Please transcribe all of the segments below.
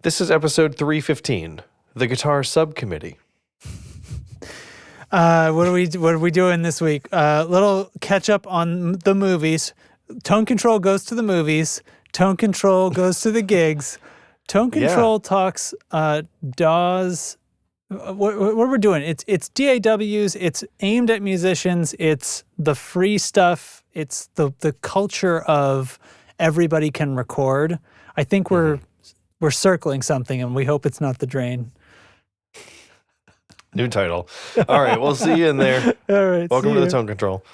This is episode 315, the Guitar Subcommittee. What are we doing this week? Little catch up on the movies. Tone Control goes to the movies. Tone Control goes to the gigs. Tone Control talks DAWs. What we're doing? It's DAWs. It's aimed at musicians. It's the free stuff. It's the culture of everybody can record. I think we're circling something, and we hope it's not the drain. New title. All right, we'll see you in there. All right. Welcome to the Tone Control.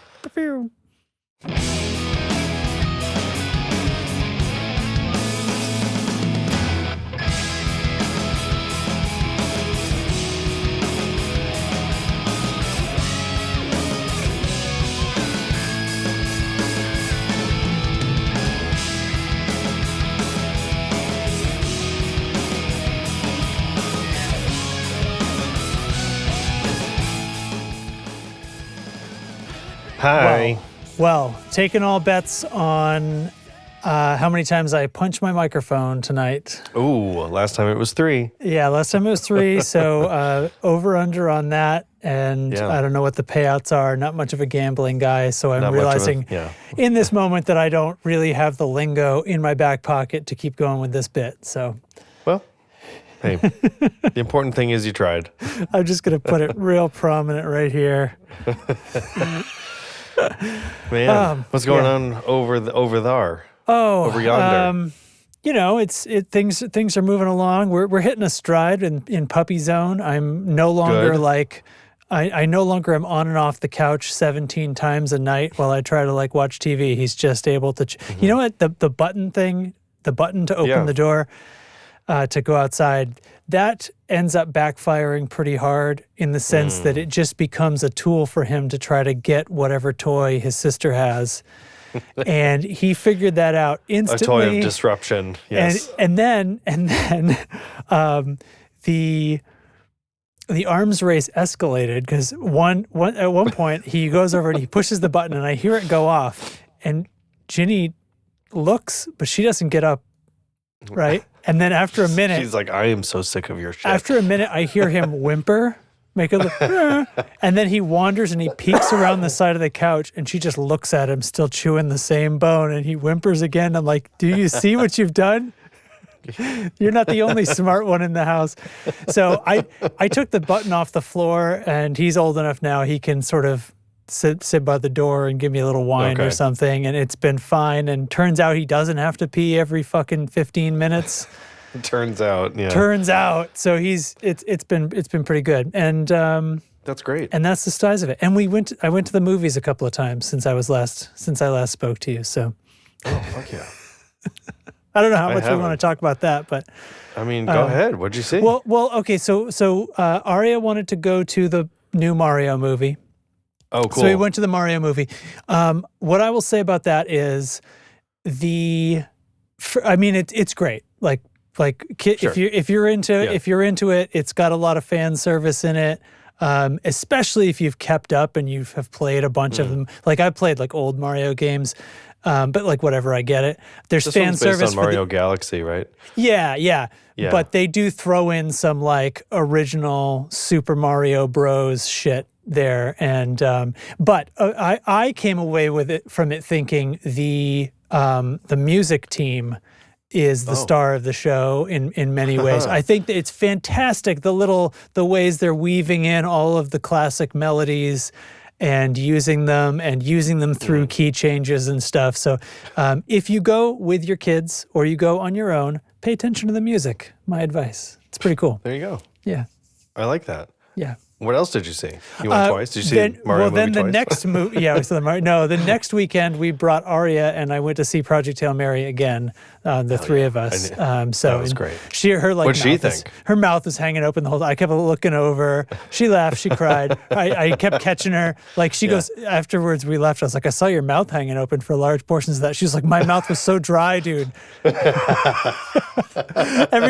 Hi. Well, taking all bets on how many times I punch my microphone tonight. Ooh, last time it was 3. Yeah, last time it was 3. So over under on that. And I don't know what the payouts are. Not much of a gambling guy. So I'm realizing in this moment that I don't really have the lingo in my back pocket to keep going with this bit. So, well, hey, the important thing is you tried. I'm just going to put it real prominent right here. Man, what's going on over there? Over yonder. Things are moving along. We're hitting a stride in puppy zone. I'm no longer I no longer am on and off the couch 17 times a night while I try to watch TV. He's just able to. You know what? The button thing, the button to open the door to go outside, that ends up backfiring pretty hard in the sense that it just becomes a tool for him to try to get whatever toy his sister has. And he figured that out instantly. A toy of disruption, yes. And then the arms race escalated because at one point he goes over and he pushes the button and I hear it go off. And Ginny looks, but she doesn't get up, right? And then after a minute... She's like, I am so sick of your shit. After a minute, I hear him whimper, make a and then he wanders and he peeks around the side of the couch and she just looks at him, still chewing the same bone, and he whimpers again. I'm like, do you see what you've done? You're not the only smart one in the house. So I took the button off the floor, and he's old enough now he can sort of sit by the door and give me a little wine or something, and it's been fine. And turns out he doesn't have to pee every fucking 15 minutes. Turns out. So it's been pretty good, and that's great. And that's the size of it. And I went to the movies a couple of times since I last spoke to you. So, oh fuck yeah. I don't know how much we want to talk about that, but I mean, go ahead. What'd you see? Well, okay. So Aria wanted to go to the new Mario movie. Oh, cool. So we went to the Mario movie. What I will say about that is it's great. Sure. if you're into it, it's got a lot of fan service in it. Especially if you've kept up and you have played a bunch of them. I played old Mario games, but whatever, I get it. There's this fan one's based service on Mario Galaxy, right? Yeah. But they do throw in some original Super Mario Bros. Shit there, and but I came away from it thinking the music team is the star of the show in many ways. I think that it's fantastic, the ways they're weaving in all of the classic melodies and using them through key changes and stuff. So if you go with your kids or you go on your own, pay attention to the music. My advice. It's pretty cool. There you go. Yeah. I like that. Yeah. What else did you see? You went twice? Did you see Mario movie the twice? next movie, we saw the Mario. No, the next weekend we brought Aria and I went to see Project Hail Mary again. The three of us. That was great. What'd she think? Her mouth was hanging open the whole time. I kept looking over. She laughed. She cried. I kept catching her. She goes, afterwards we left. I was like, I saw your mouth hanging open for large portions of that. She was like, my mouth was so dry, dude. Every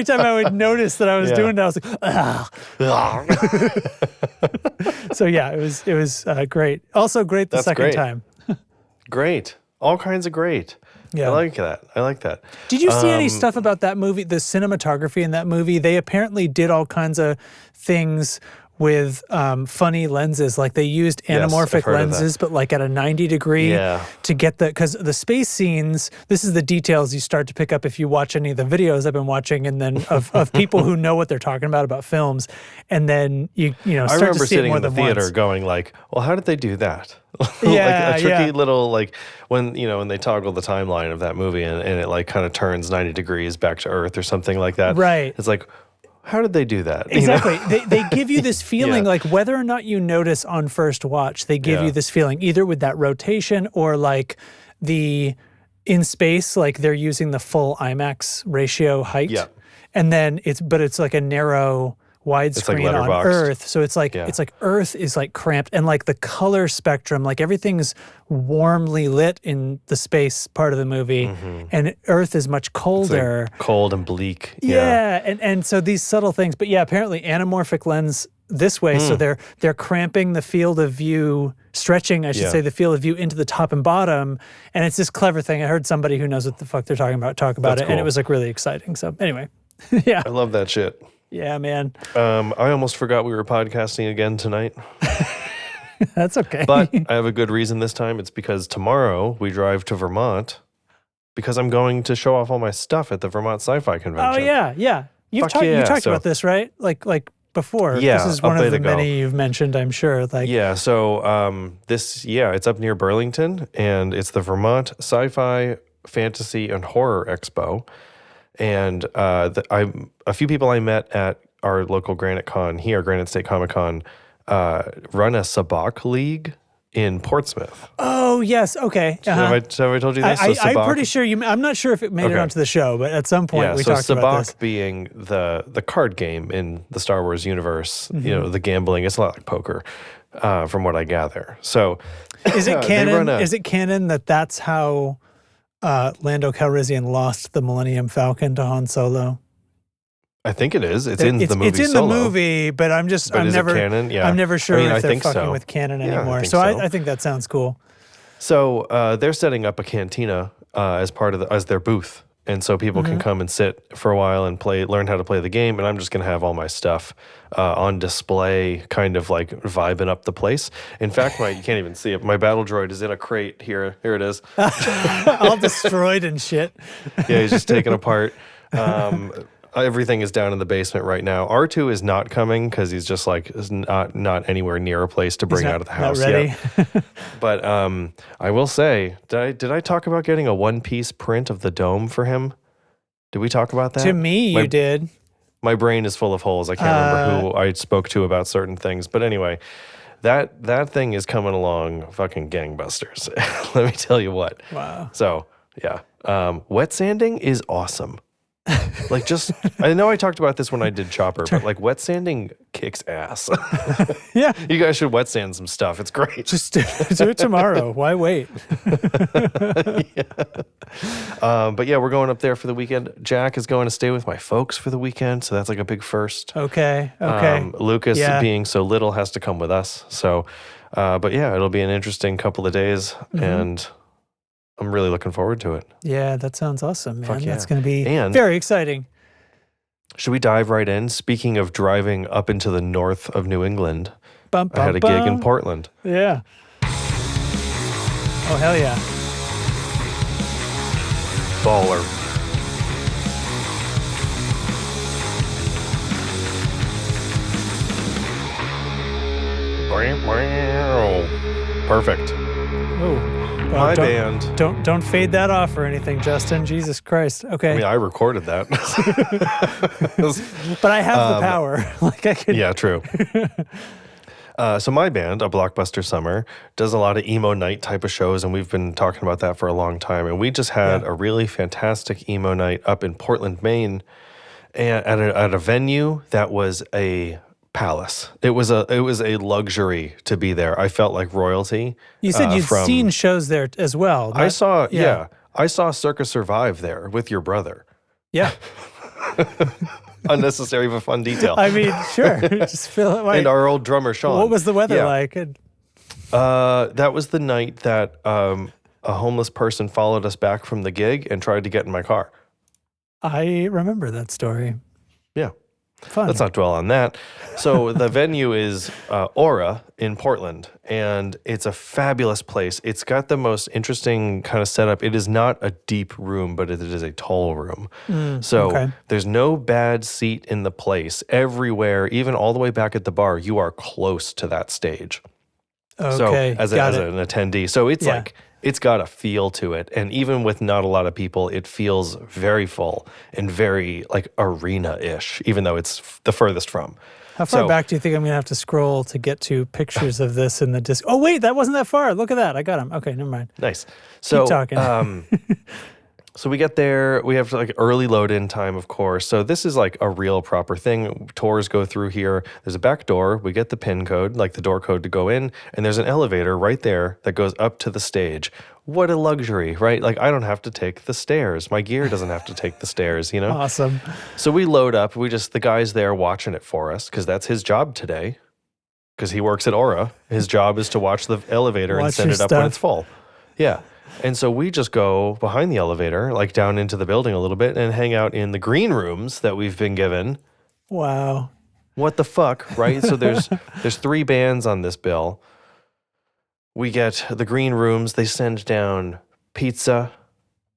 time I would notice that I was doing that, I was like, ugh. So it was great. Also great the second time. Great. All kinds of great. Yeah. I like that. Did you see any stuff about that movie, the cinematography in that movie? They apparently did all kinds of things with funny lenses. Like they used anamorphic lenses, but like at a 90 degree to get because the space scenes, this is the details you start to pick up if you watch any of the videos I've been watching, and then of people who know what they're talking about films. And then you start I remember to see it sitting more in the than theater once. going like, well, how did they do that? Yeah, like a tricky little, like when they toggle the timeline of that movie and it like kind of turns 90 degrees back to Earth or something like that. Right. It's like, how did they do that? Exactly. They give you this feeling, like whether or not you notice on first watch, they give you this feeling either with that rotation or like in space, like they're using the full IMAX ratio height. Yeah. And then it's like a narrow widescreen like on letterboxed. Earth. So it's like Earth is like cramped, and like the color spectrum, like everything's warmly lit in the space part of the movie, and Earth is much colder. It's like cold and bleak. Yeah. And so these subtle things, but apparently anamorphic lens this way, so they're cramping the field of view, stretching, I should say, the field of view into the top and bottom, and it's this clever thing. I heard somebody who knows what the fuck they're talking about talk about That's it, cool. and it was like really exciting. So anyway, yeah. I love that shit. Yeah, man. I almost forgot we were podcasting again tonight. That's okay. But I have a good reason this time. It's because tomorrow we drive to Vermont because I'm going to show off all my stuff at the Vermont Sci-Fi Convention. Oh, yeah. You talked about this, right? Like before. Yeah, This is one of the ago. many you've mentioned, I'm sure. Like so it's up near Burlington, and it's the Vermont Sci-Fi, Fantasy, and Horror Expo. And a few people I met at our local Granite Con here, Granite State Comic Con, run a Sabacc League in Portsmouth. Oh, yes. Okay. Have I told you this? I'm pretty sure I'm not sure if it made it onto the show, but at some point we talked about this. Sabacc being the card game in the Star Wars universe, the gambling, it's a lot like poker, from what I gather. So is it canon? Is it canon that's how Lando Calrissian lost the Millennium Falcon to Han Solo? I think it is. It's in the movie. It's in Solo. the movie, but I'm never canon? Yeah. I'm never sure if they're fucking so. with canon Yeah, anymore. I think that sounds cool. So they're setting up a cantina as part of as their booth, and so people can come and sit for a while and learn how to play the game. And I'm just gonna have all my stuff on display, kind of like vibing up the place. In fact, you can't even see it. My battle droid is in a crate here. Here it is, all destroyed and shit. Yeah, he's just taken apart. Everything is down in the basement right now. R2 is not coming because he's just like is not anywhere near a place to bring out of the house yet. But I will say, did I talk about getting a one-piece print of the dome for him? Did we talk about that? To me, you did. My brain is full of holes. I can't remember who I spoke to about certain things. But anyway, that thing is coming along fucking gangbusters. Let me tell you what. Wow. So yeah, wet sanding is awesome. Like I know I talked about this when I did Chopper, but like wet sanding kicks ass. Yeah. You guys should wet sand some stuff. It's great. Just do it tomorrow. Why wait? But yeah, we're going up there for the weekend. Jack is going to stay with my folks for the weekend, so that's like a big first. Okay. Lucas, being so little, has to come with us. So, but yeah, it'll be an interesting couple of days, and I'm really looking forward to it. Yeah, that sounds awesome, man. Fuck yeah. That's going to be very exciting. Should we dive right in? Speaking of driving up into the north of New England, I had a gig in Portland. Yeah. Oh, hell yeah. Baller. Perfect. Oh. Well, My band. Don't fade that off or anything, Justin. Jesus Christ. Okay. I mean, I recorded that. But I have the power. Like I could. Yeah, true. So my band, A Blockbuster Summer, does a lot of emo night type of shows, and we've been talking about that for a long time. And we just had a really fantastic emo night up in Portland, Maine, and at a venue that was a palace. It was a luxury to be there. I felt like royalty. You said you'd seen shows there as well. I saw Circus Survive there with your brother. Yeah. Unnecessary of a fun detail. I mean, sure. Just feel it. And our old drummer Sean. What was the weather like? That was the night that a homeless person followed us back from the gig and tried to get in my car. I remember that story. Yeah. Fun. Let's not dwell on that. So the venue is Aura in Portland, and it's a fabulous place. It's got the most interesting kind of setup. It is not a deep room, but it is a tall room. There's no bad seat in the place. Everywhere, even all the way back at the bar, you are close to that stage. Okay, so as an attendee. So it's like, it's got a feel to it. And even with not a lot of people, it feels very full and very like arena-ish, even though it's the furthest from. How far back do you think I'm going to have to scroll to get to pictures of this in the disc? Oh, wait, that wasn't that far. Look at that. I got him. Okay, never mind. Nice. Keep talking. So we get there, we have like early load-in time, of course. So this is like a real proper thing. Tours go through here. There's a back door. We get the PIN code, like the door code to go in. And there's an elevator right there that goes up to the stage. What a luxury, right? Like I don't have to take the stairs. My gear doesn't have to take the stairs, you know? Awesome. So we load up. The guy's there watching it for us because that's his job today. Because he works at Aura. His job is to watch the elevator and send it up when it's full. Yeah. And so we just go behind the elevator, like down into the building a little bit and hang out in the green rooms that we've been given. Wow. What the fuck, right? So there's 3 bands on this bill. We get the green rooms. They send down pizza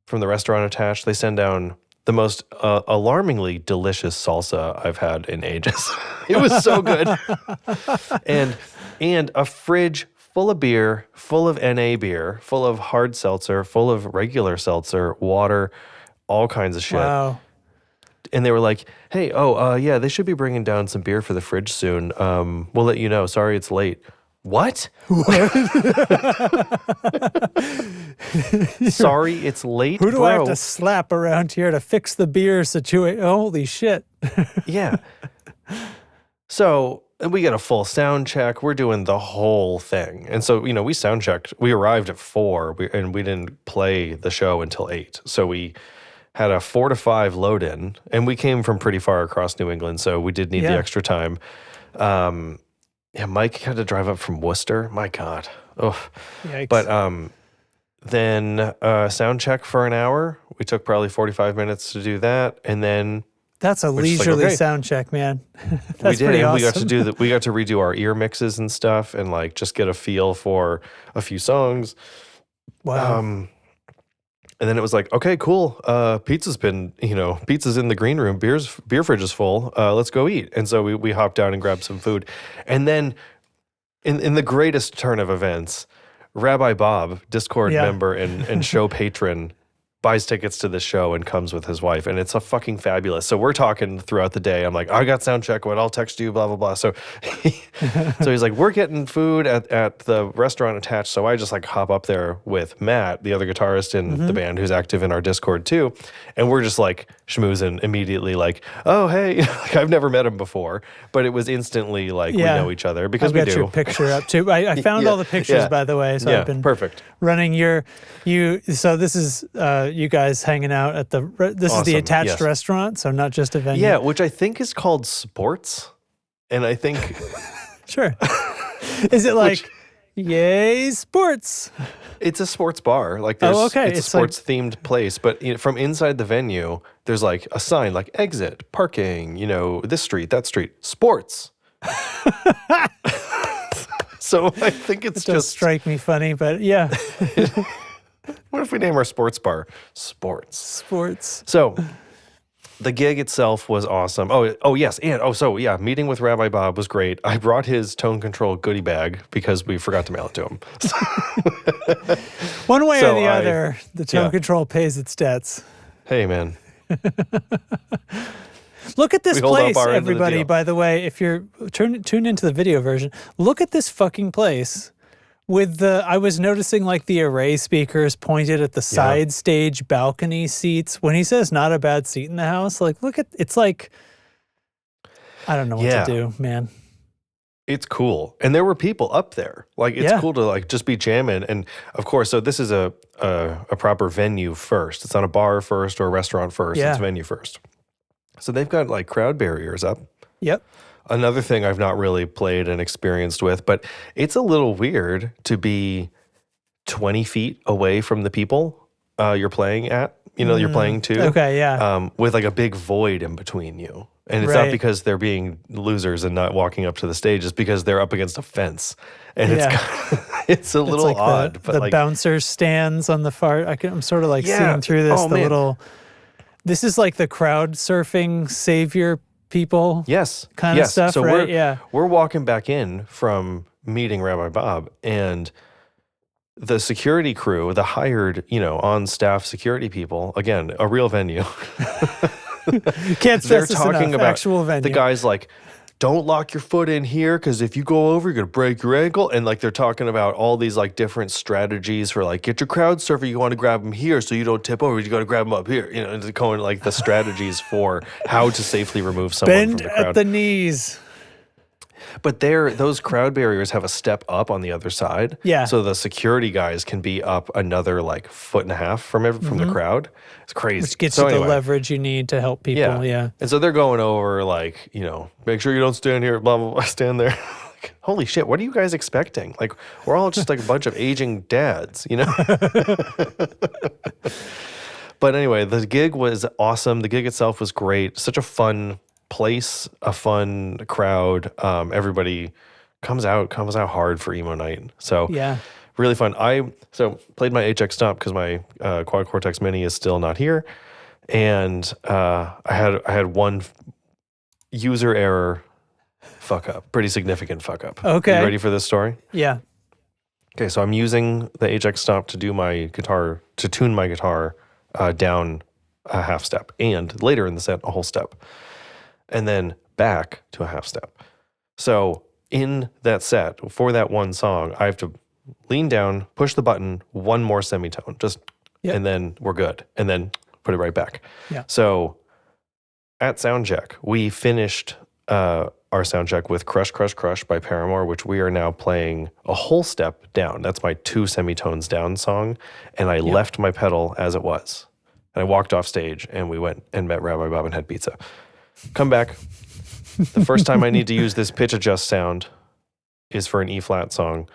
from the restaurant attached. They send down the most alarmingly delicious salsa I've had in ages. It was so good. and a fridge full of beer, full of NA beer, full of hard seltzer, full of regular seltzer, water, all kinds of shit. Wow. And they were like, hey, yeah, they should be bringing down some beer for the fridge soon. We'll let you know. Sorry, it's late. What? Sorry, it's late, Who do bro? I have to slap around here to fix the beer situation? Holy shit. Yeah. So we get a full sound check. We're doing the whole thing. And so, we sound checked. We arrived at 4 and we didn't play the show until 8. So we had a 4 to 5 load in, and we came from pretty far across New England. So we did need the extra time. Mike had to drive up from Worcester. My God. Oh, yikes. But then sound check for an hour. We took probably 45 minutes to do that. And then that's a leisurely sound check, man. That's we did, pretty and awesome. we got to redo our ear mixes and stuff, and like just get a feel for a few songs. Wow. And then it was like, okay, cool. Pizza's in the green room. Beer fridge is full. Let's go eat. And so we hopped down and grabbed some food. And then in the greatest turn of events, Rabbi Bob, Discord member and show patron, buys tickets to this show and comes with his wife, and it's a fucking fabulous. So we're talking throughout the day. I'm like, I got sound check, but I'll text you, blah, blah, blah. So he's like, we're getting food at the restaurant attached. So I just like hop up there with Matt, the other guitarist in the band who's active in our Discord too. And we're just like schmoozing immediately like, oh, hey, like, I've never met him before, but it was instantly like we know each other because we do. I've got your picture up too. I found all the pictures, by the way. So I've been perfect. Running so this is you guys hanging out at this is the attached restaurant, so not just a venue. Yeah, which I think is called Sports. And I think sure. Is it like yay sports? It's a sports bar. Like there's it's a sports themed place, but from inside the venue, there's like a sign like exit, parking, this street, that street, sports. So I think it does strike me funny, but yeah. What if we name our sports bar Sports? Sports. So the gig itself was awesome. Oh yes, and meeting with Rabbi Bob was great. I brought his tone control goodie bag because we forgot to mail it to him. One way or the other, the tone control pays its debts. Hey man. Look at this place, everybody, by the way. If you're tune into the video version, look at this fucking place. I was noticing like the array speakers pointed at the side stage balcony seats. When he says not a bad seat in the house, like it's like, I don't know what to do, man. It's cool. And there were people up there. Like it's cool to like just be jamming. And of course, so this is a proper venue first. It's not a bar first or a restaurant first. It's venue first. So they've got like crowd barriers up. Yep. Another thing I've not really played and experienced with, but it's a little weird to be 20 feet away from the people you're playing at, you're playing to. Okay, yeah. With like a big void in between you. And it's not because they're being losers and not walking up to the stage. It's because they're up against a fence. And it's a little like odd. The like, bouncer stands on the far... I'm sort of like seeing through this, little... This is like the crowd surfing savior people kind of stuff, so right? We're walking back in from meeting Rabbi Bob, and the security crew, the hired, on-staff security people, again, a real venue. Can't stress this enough. Actual venue. The guy's like, don't lock your foot in here because if you go over, you're going to break your ankle. And like they're talking about all these like different strategies for like, get your crowd surfer, you want to grab them here so you don't tip over, you got to grab them up here. And going like the strategies for how to safely remove someone from the crowd. Bend at the knees. But those crowd barriers have a step up on the other side. Yeah. So the security guys can be up another like 1.5 feet from the crowd. It's crazy. Which gets you the leverage you need to help people. Yeah. And so they're going over like, make sure you don't stand here, blah, blah, blah, stand there. Like, holy shit, what are you guys expecting? Like, we're all just like a bunch of aging dads, But anyway, the gig was awesome. The gig itself was great. Such a fun place, a fun crowd. Everybody comes out hard for emo night. So really fun. I played my HX Stomp because my Quad Cortex Mini is still not here, and I had one user error fuck up, pretty significant fuck up. Okay, you ready for this story? Yeah. Okay, so I'm using the HX Stomp to tune my guitar down a half step, and later in the set a whole step. And then back to a half step. So in that set, for that one song, I have to lean down, push the button, one more semitone, and then we're good. And then put it right back. Yeah. So at sound check, we finished our sound check with Crush, Crush, Crush by Paramore, which we are now playing a whole step down. That's my 2 semitones down song. And I left my pedal as it was. And I walked off stage and we went and met Rabbi Bob and had pizza. Come back. The first time I need to use this pitch adjust sound is for an E flat song,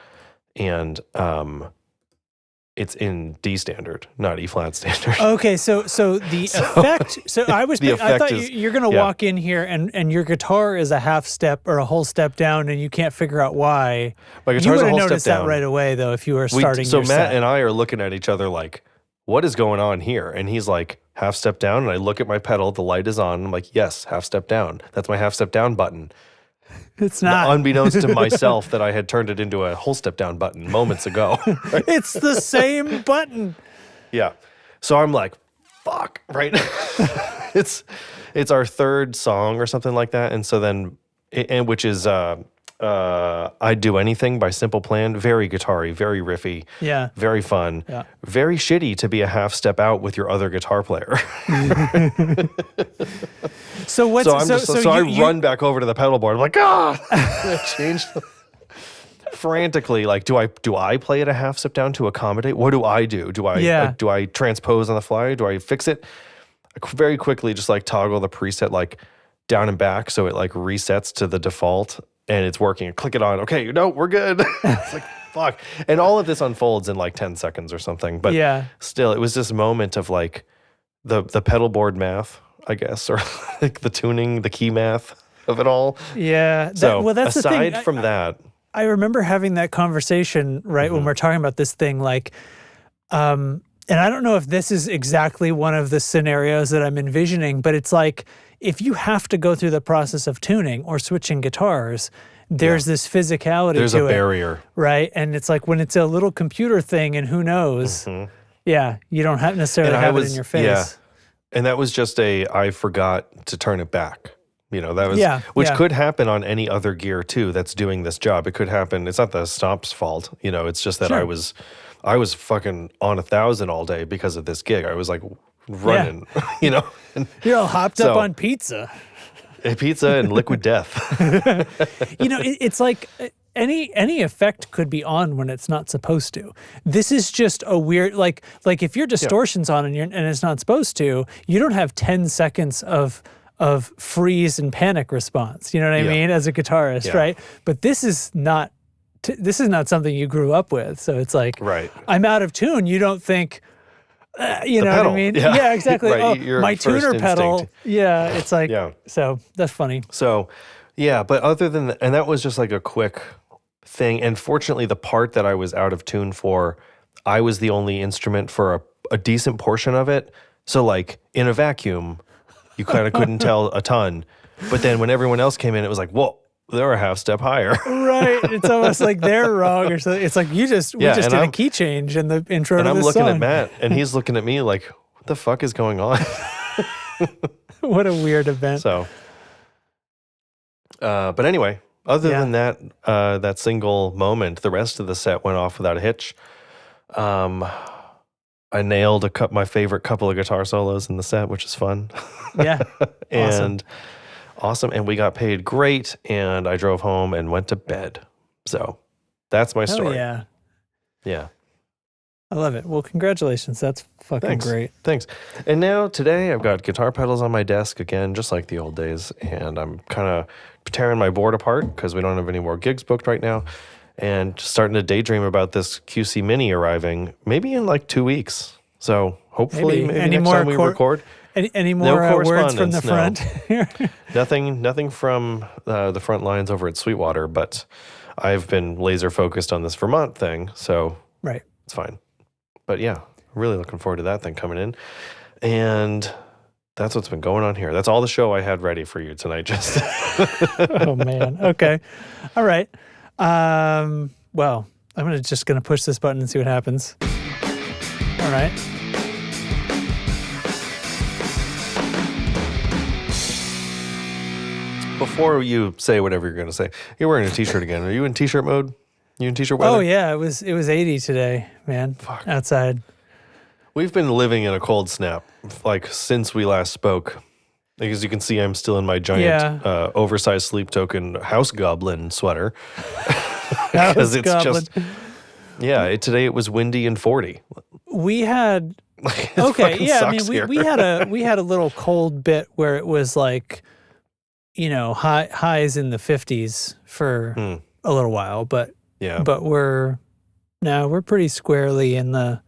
and it's in D standard, not E flat standard. Okay, so the effect. So I thought you're going to walk in here and your guitar is a half step or a whole step down, and you can't figure out why. My guitar's a whole step down. You would have noticed that right away, though, if you were starting. So your Matt set. and I are looking at each other like, what is going on here? And he's like, half step down. And I look at my pedal, the light is on. I'm like, yes, half step down. That's my half step down button. It's not. Unbeknownst to myself that I had turned it into a whole step down button moments ago. Right? It's the same button. Yeah. So I'm like, fuck, right? It's our third song or something like that. And so then, which is I'd Do Anything by Simple Plan. Very guitar-y, very riffy, very fun, very shitty to be a half step out with your other guitar player. So I run back over to the pedal board. I'm like, I changed frantically. Like, do I play it a half step down to accommodate? What do I do? Do I transpose on the fly? Do I fix it? I very quickly just like toggle the preset like down and back so it like resets to the default. And it's working. Click it on. Okay, we're good. It's like, fuck. And all of this unfolds in like 10 seconds or something. But still, it was this moment of like the pedal board math, I guess, or like the tuning, the key math of it all. Yeah. That's the thing. Aside from that. I remember having that conversation, right, when we're talking about this thing, like, and I don't know if this is exactly one of the scenarios that I'm envisioning, but it's like, if you have to go through the process of tuning or switching guitars, there's this physicality to it. There's a barrier. Right? And it's like when it's a little computer thing and who knows, you don't necessarily have it in your face. Yeah. And that was just I forgot to turn it back. That was, which could happen on any other gear too that's doing this job. It could happen. It's not the Stomp's fault. It's just that I was fucking on 1,000 all day because of this gig. I was like, running, And you're all hopped up on pizza. Pizza and liquid death. It's like any effect could be on when it's not supposed to. This is just a weird, like if your distortion's on and it's not supposed to, you don't have 10 seconds of freeze and panic response. You know what I mean? As a guitarist, right? But this is not this is not something you grew up with. So it's like, right. I'm out of tune. You don't think, you know pedal. what I mean? Yeah, exactly. right. Oh, Your my tuner first pedal. instinct. Yeah, it's like, Yeah. so that's funny. So, yeah, but other than and that was just like a quick thing. And fortunately, the part that I was out of tune for, I was the only instrument for a decent portion of it. So, like in a vacuum, you kind of couldn't tell a ton. But then when everyone else came in, it was like, whoa, they're a half step higher. Right. It's almost like they're wrong or something. It's like we just did a key change in the intro to this song. And I'm looking at Matt, and he's looking at me like, what the fuck is going on? What a weird event. So, but anyway, other than that, that single moment, the rest of the set went off without a hitch. I nailed my favorite couple of guitar solos in the set, which is fun. Yeah. And awesome. And we got paid great. And I drove home and went to bed. So that's my story. Yeah. Yeah. I love it. Well, congratulations. That's fucking great. Thanks. And now today I've got guitar pedals on my desk again, just like the old days. And I'm kind of tearing my board apart because we don't have any more gigs booked right now. And just starting to daydream about this QC Mini arriving maybe in like 2 weeks. So hopefully maybe next time we record. Any more words from the front? Nothing from the front lines over at Sweetwater, but I've been laser focused on this Vermont thing. So it's fine. But yeah, really looking forward to that thing coming in. And that's what's been going on here. That's all the show I had ready for you tonight, Justin. Oh, man. Okay. All right. Well, I'm just going to push this button and see what happens. All right. Before you say whatever you're going to say, you're wearing a t-shirt again. Are you in t-shirt mode? You in t-shirt weather? Oh, yeah. It was 80 today, man. Fuck. Outside. We've been living in a cold snap, like, since we last spoke. As you can see, I'm still in my giant, oversized Sleep Token House Goblin sweater. Because it's Goblin. Today it was windy and 40. We had, I mean, we had a little cold bit where it was like, highs in the 50s for a little while, but we're pretty squarely in the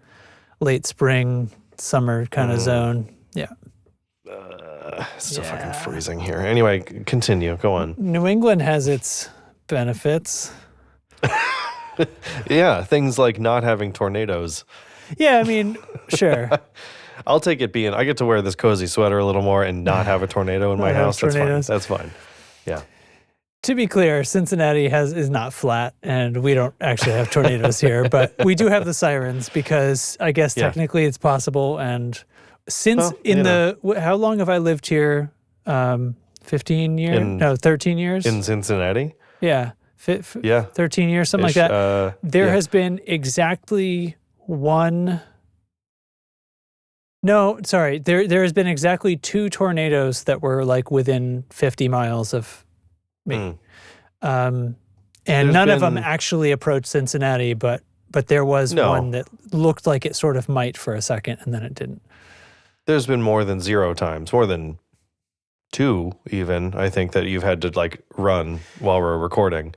late spring, summer kind of zone. Yeah. It's still fucking freezing here. Anyway, continue. Go on. New England has its benefits. Yeah, things like not having tornadoes. Yeah, I mean, sure. I'll take it being I get to wear this cozy sweater a little more and not have a tornado in my house. That's fine. Yeah. To be clear, Cincinnati is not flat, and we don't actually have tornadoes here, but we do have the sirens because I guess technically it's possible. And since how long have I lived here? 15 years? 13 years? In Cincinnati? Yeah. 13 years, something like that. There has been exactly one. No, sorry. There has been exactly 2 tornadoes that were like within 50 miles of me. And none of them actually approached Cincinnati, but there was one that looked like it sort of might for a second, and then it didn't. There's been more than 0 times, more than 2 even, I think, that you've had to like run while we're recording.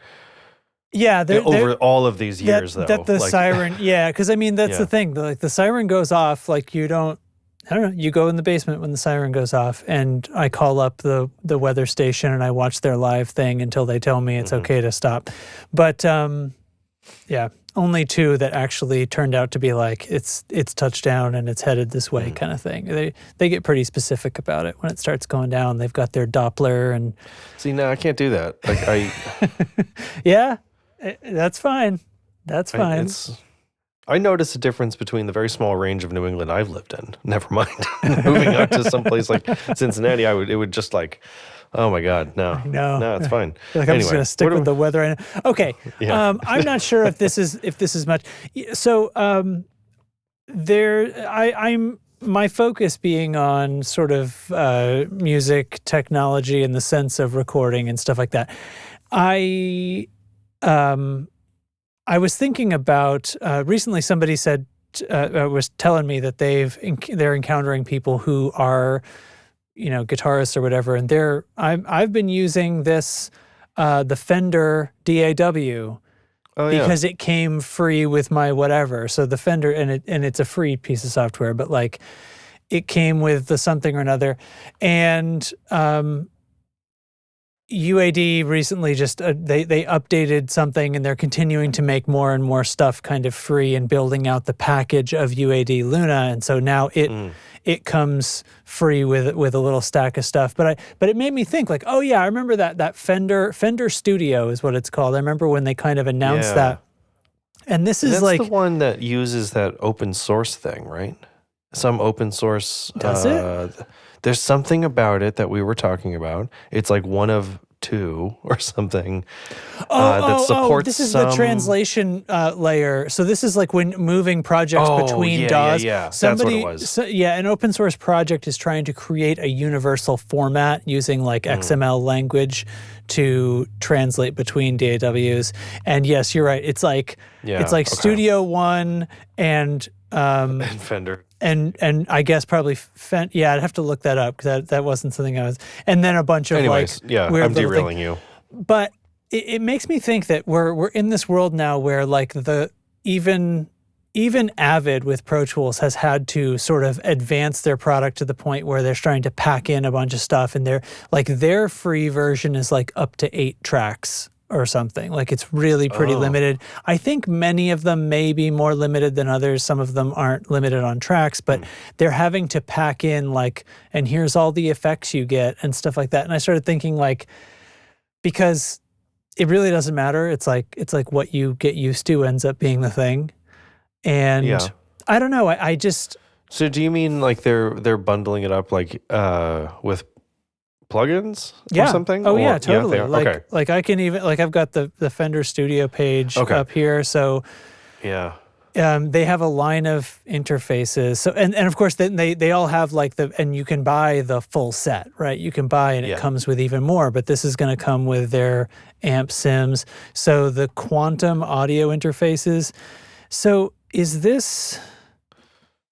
Yeah, over all of these years, that the siren, because I mean that's the thing. The siren goes off, like you don't. I don't know. You go in the basement when the siren goes off, and I call up the weather station and I watch their live thing until they tell me it's okay to stop. But only 2 that actually turned out to be like it's touchdown and it's headed this way kind of thing. They get pretty specific about it when it starts going down. They've got their Doppler and see. No, I can't do that. Like yeah, that's fine. That's fine. I notice a difference between the very small range of New England I've lived in. Never mind. Moving up to some place like Cincinnati, it would just like, oh my God, no, it's fine. Like I'm just going to stick with the weather. Okay. Yeah. I'm not sure if this is much. So I'm my focus being on sort of music technology in the sense of recording and stuff like that. I was thinking about recently. Somebody said was telling me that they're encountering people who are, guitarists or whatever, and I've been using this the Fender DAW Oh, because it came free with my whatever. So the Fender, and it's a free piece of software, but like it came with the something or another. And UAD recently just they updated something, and they're continuing to make more and more stuff kind of free and building out the package of UAD Luna. And so now it comes free with a little stack of stuff. But it made me think like, oh yeah, I remember that Fender Studio is what it's called. I remember when they kind of announced that. And this is that's like the one that uses that open source thing, right? Some open source. Does it? There's something about it that we were talking about. It's like one of two or something that supports this is the translation layer. So this is like when moving projects between DAWs. Yeah. That's what it was. An open source project is trying to create a universal format using like XML language to translate between DAWs. And yes, you're right. It's like Studio One and Fender. And I guess probably I'd have to look that up because that wasn't something I was. And then a bunch of weird I'm derailing you. But it makes me think that we're in this world now where like even Avid with Pro Tools has had to sort of advance their product to the point where they're trying to pack in a bunch of stuff, and their free version is like up to 8 tracks or something. Like it's really pretty limited. I think many of them may be more limited than others. Some of them aren't limited on tracks, but they're having to pack in like, and here's all the effects you get and stuff like that. And I started thinking like, because it really doesn't matter. It's like what you get used to ends up being the thing. And I don't know. I just. So do you mean like they're bundling it up like with plugins or something? Oh, yeah, totally. Like I can even, like I've got the Fender Studio page up here. So they have a line of interfaces. So and of course then they all have like and you can buy the full set, right? You can buy and it comes with even more, but this is going to come with their amp sims. So the quantum audio interfaces. So is this,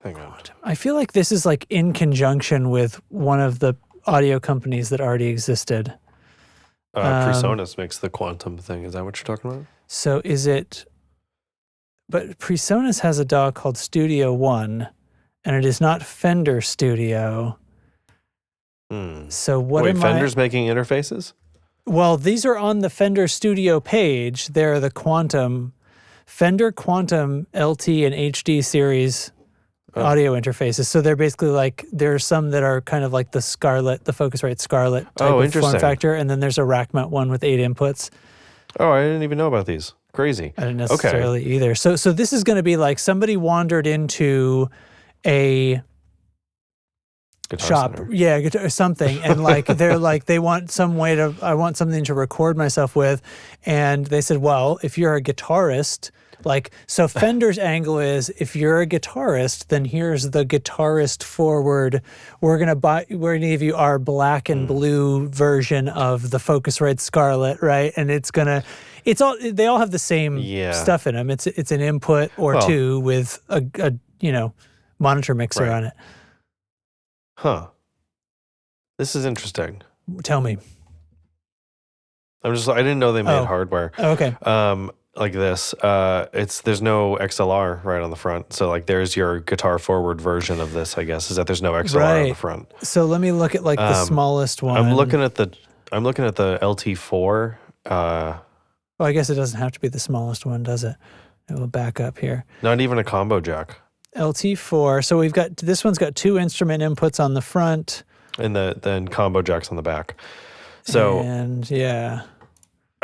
hang on. I feel like this is like in conjunction with one of the audio companies that already existed. PreSonus makes the quantum thing. Is that what you're talking about? So is it, but PreSonus has a DAW called Studio One, and it is not Fender Studio. So what Fender's making interfaces? Well, these are on the Fender Studio page. They're the Fender Quantum LT and HD series audio interfaces. So they're basically like, there's some that are kind of like the Focusrite Scarlett type of form factor, and then there's a rack mount one with 8 inputs. Oh, I didn't even know about these. Crazy. I didn't necessarily either. So this is going to be like somebody wandered into a Guitar shop, Center. guitar, something, and like they're like I want something to record myself with, and they said, well, if you're a guitarist. Like, so Fender's angle is, if you're a guitarist, then here's the guitarist forward. We're going to give you our black and blue version of the Focusrite Scarlett, right? And they all have the same stuff in them. It's an input or two with a monitor mixer on it. Huh. This is interesting. Tell me. I didn't know they made hardware. Oh, okay. Like this, there's no XLR right on the front, so like there's your guitar forward version of this. I guess is that there's no XLR on the front. So let me look at like the smallest one. I'm looking at the LT4. Well, I guess it doesn't have to be the smallest one, does it? It will back up here. Not even a combo jack. LT4. So we've got this one's got 2 instrument inputs on the front, and then combo jacks on the back. So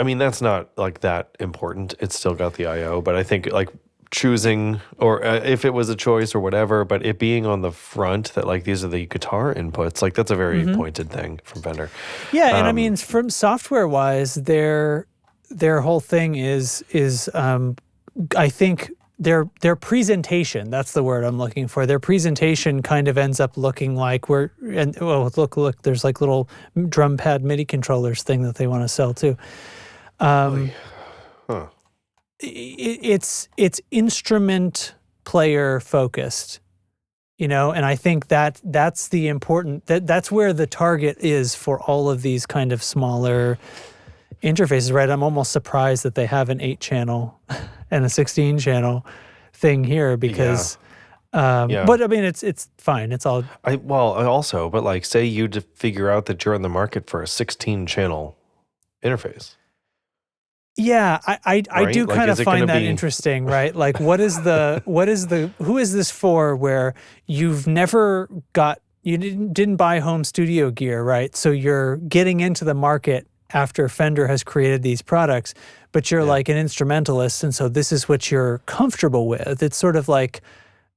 I mean, that's not like that important. It's still got the I/O, but I think like choosing, or if it was a choice or whatever, but it being on the front that like these are the guitar inputs, like that's a very pointed thing from Fender. Yeah, and I mean, from software wise, their whole thing is I think their presentation, that's the word I'm looking for. Their presentation kind of ends up looking like look, there's like little drum pad MIDI controllers thing that they want to sell too. It's instrument player focused, and I think that's the important, that's where the target is for all of these kind of smaller interfaces, right? I'm almost surprised that they have an 8-channel and a 16-channel thing here because, but I mean, it's fine. It's all. But like, say you figure out that you're in the market for a 16-channel interface. Yeah, I Right? do Like, kind is of it gonna find that be- interesting, right? Like, who is this for where you've never you didn't buy home studio gear, right? So you're getting into the market after Fender has created these products, but you're like an instrumentalist, and so this is what you're comfortable with. It's sort of like,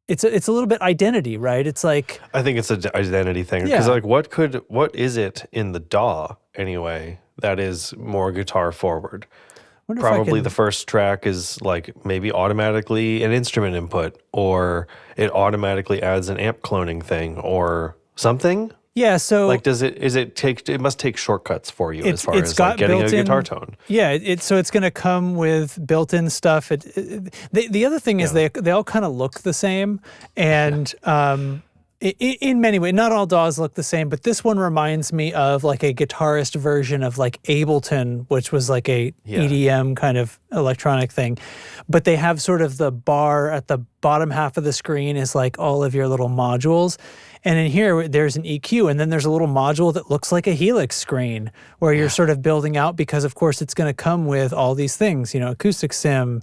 it's a little bit identity, right? It's like, I think it's an identity thing. Because like, what is it in the DAW anyway that is more guitar forward? Probably the first track is like maybe automatically an instrument input, or it automatically adds an amp cloning thing or something. Yeah, so like, it must take shortcuts for you as far as like getting a guitar tone. Yeah, so it's going to come with built-in stuff. The other thing is they all kind of look the same, and in many ways, not all DAWs look the same, but this one reminds me of like a guitarist version of like Ableton, which was like a EDM kind of electronic thing. But they have sort of the bar at the bottom half of the screen is like all of your little modules. And in here, there's an EQ, and then there's a little module that looks like a Helix screen where you're sort of building out, because of course it's going to come with all these things, acoustic sim,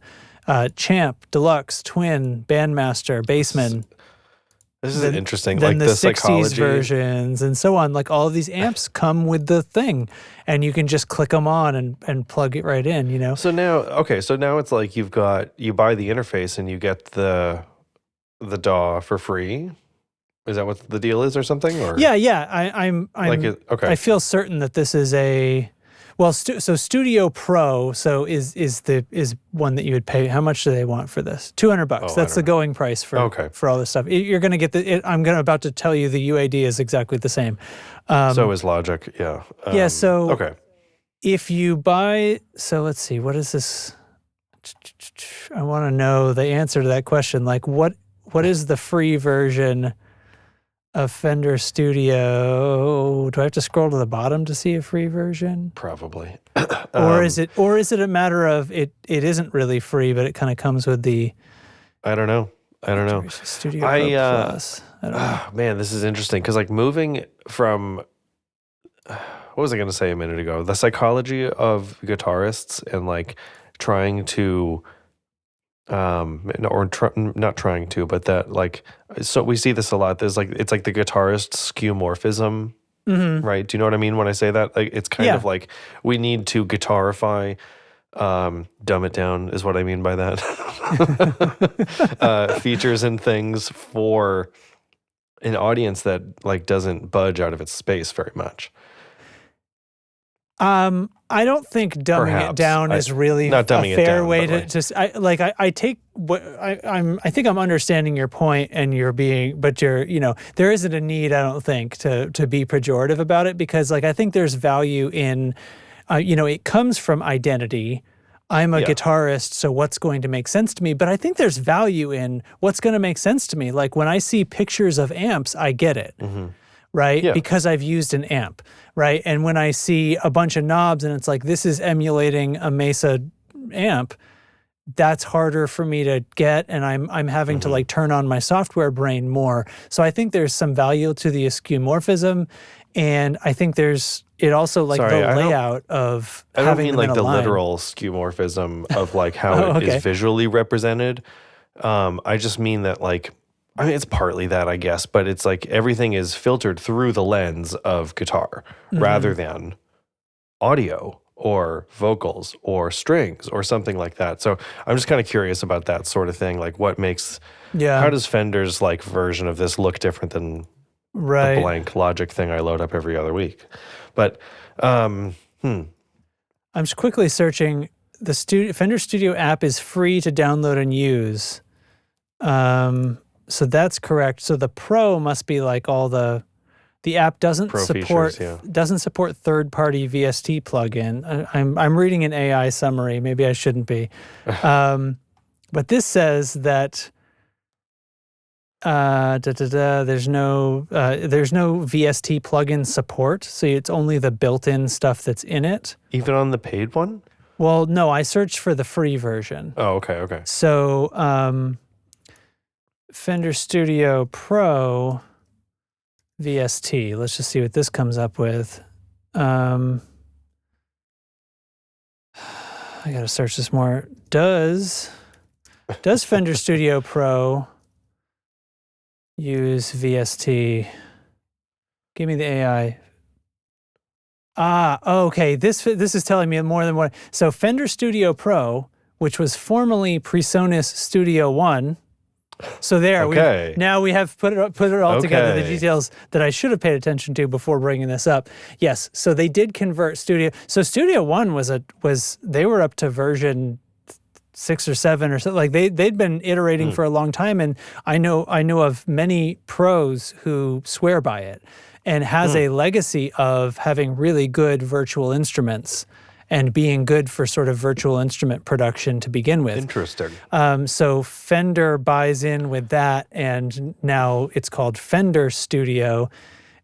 Champ, Deluxe, Twin, Bandmaster, Bassman. This is interesting. Then like the the 60s psychology versions and so on. Like, all of these amps come with the thing, and you can just click them on and plug it right in, So now it's like you buy the interface and you get the DAW for free. Is that what the deal is, or something? Or yeah. I'm okay. I feel certain that this is so Studio Pro. So is one that you would pay. How much do they want for this? $200. That's the going price for all this stuff. You're going to get about to tell you the UAD is exactly the same. So is Logic. Yeah. So if you buy, so let's see, what is this? I want to know the answer to that question. Like, what is the free version of Fender Studio? Do I have to scroll to the bottom to see a free version? Probably. Or is it a matter of it isn't really free, but it kind of comes with the I don't know. Studio Pro Plus. I don't know. Man, this is interesting because like moving from what was I going to say a minute ago? The psychology of guitarists and like trying to not trying to, but that like, so we see this a lot. There's like, it's like the guitarist skeuomorphism, right? Do you know what I mean when I say that? Like, it's kind of like we need to guitarify, dumb it down is what I mean by that. Features and things for an audience that like doesn't budge out of its space very much. I don't think dumbing it down is really a fair way to just. I take what I think I'm understanding your point, and there isn't a need, I don't think, to be pejorative about it, because like I think there's value in, it comes from identity. I'm a guitarist, so what's going to make sense to me? But I think there's value in what's going to make sense to me. Like when I see pictures of amps, I get it. Right? Yeah. Because I've used an amp, right? And when I see a bunch of knobs and it's like, this is emulating a Mesa amp, that's harder for me to get, and I'm having to like turn on my software brain more. So I think there's some value to the skeuomorphism, and I think there's also like the layout of I having don't mean like the literal skeuomorphism of like how it is visually represented. I just mean that like, I mean, it's partly that, I guess, but it's like everything is filtered through the lens of guitar rather than audio or vocals or strings or something like that. So I'm just kind of curious about that sort of thing. Like what makes, how does Fender's like version of this look different than the blank Logic thing I load up every other week? But, I'm just quickly searching. The Fender Studio app is free to download and use. So that's correct. So the Pro must be like all the app doesn't support third-party VST plugin. I'm reading an AI summary. Maybe I shouldn't be. But this says that There's no VST plugin support, so it's only the built-in stuff that's in it. Even on the paid one? Well, no, I searched for the free version. Oh, okay. So Fender Studio Pro VST. Let's just see what this comes up with. I gotta search this more. Does Fender Studio Pro use VST? Give me the AI. Okay. This is telling me more than one. So Fender Studio Pro, which was formerly PreSonus Studio One. So there, okay. Now we have put it all together, the details that I should have paid attention to before bringing this up. Yes, so they did convert Studio. So Studio One they were up to version 6 or 7 or something. Like they'd been iterating for a long time, and I know of many pros who swear by it, and has a legacy of having really good virtual instruments and being good for sort of virtual instrument production to begin with. Interesting. So Fender buys in with that, and now it's called Fender Studio,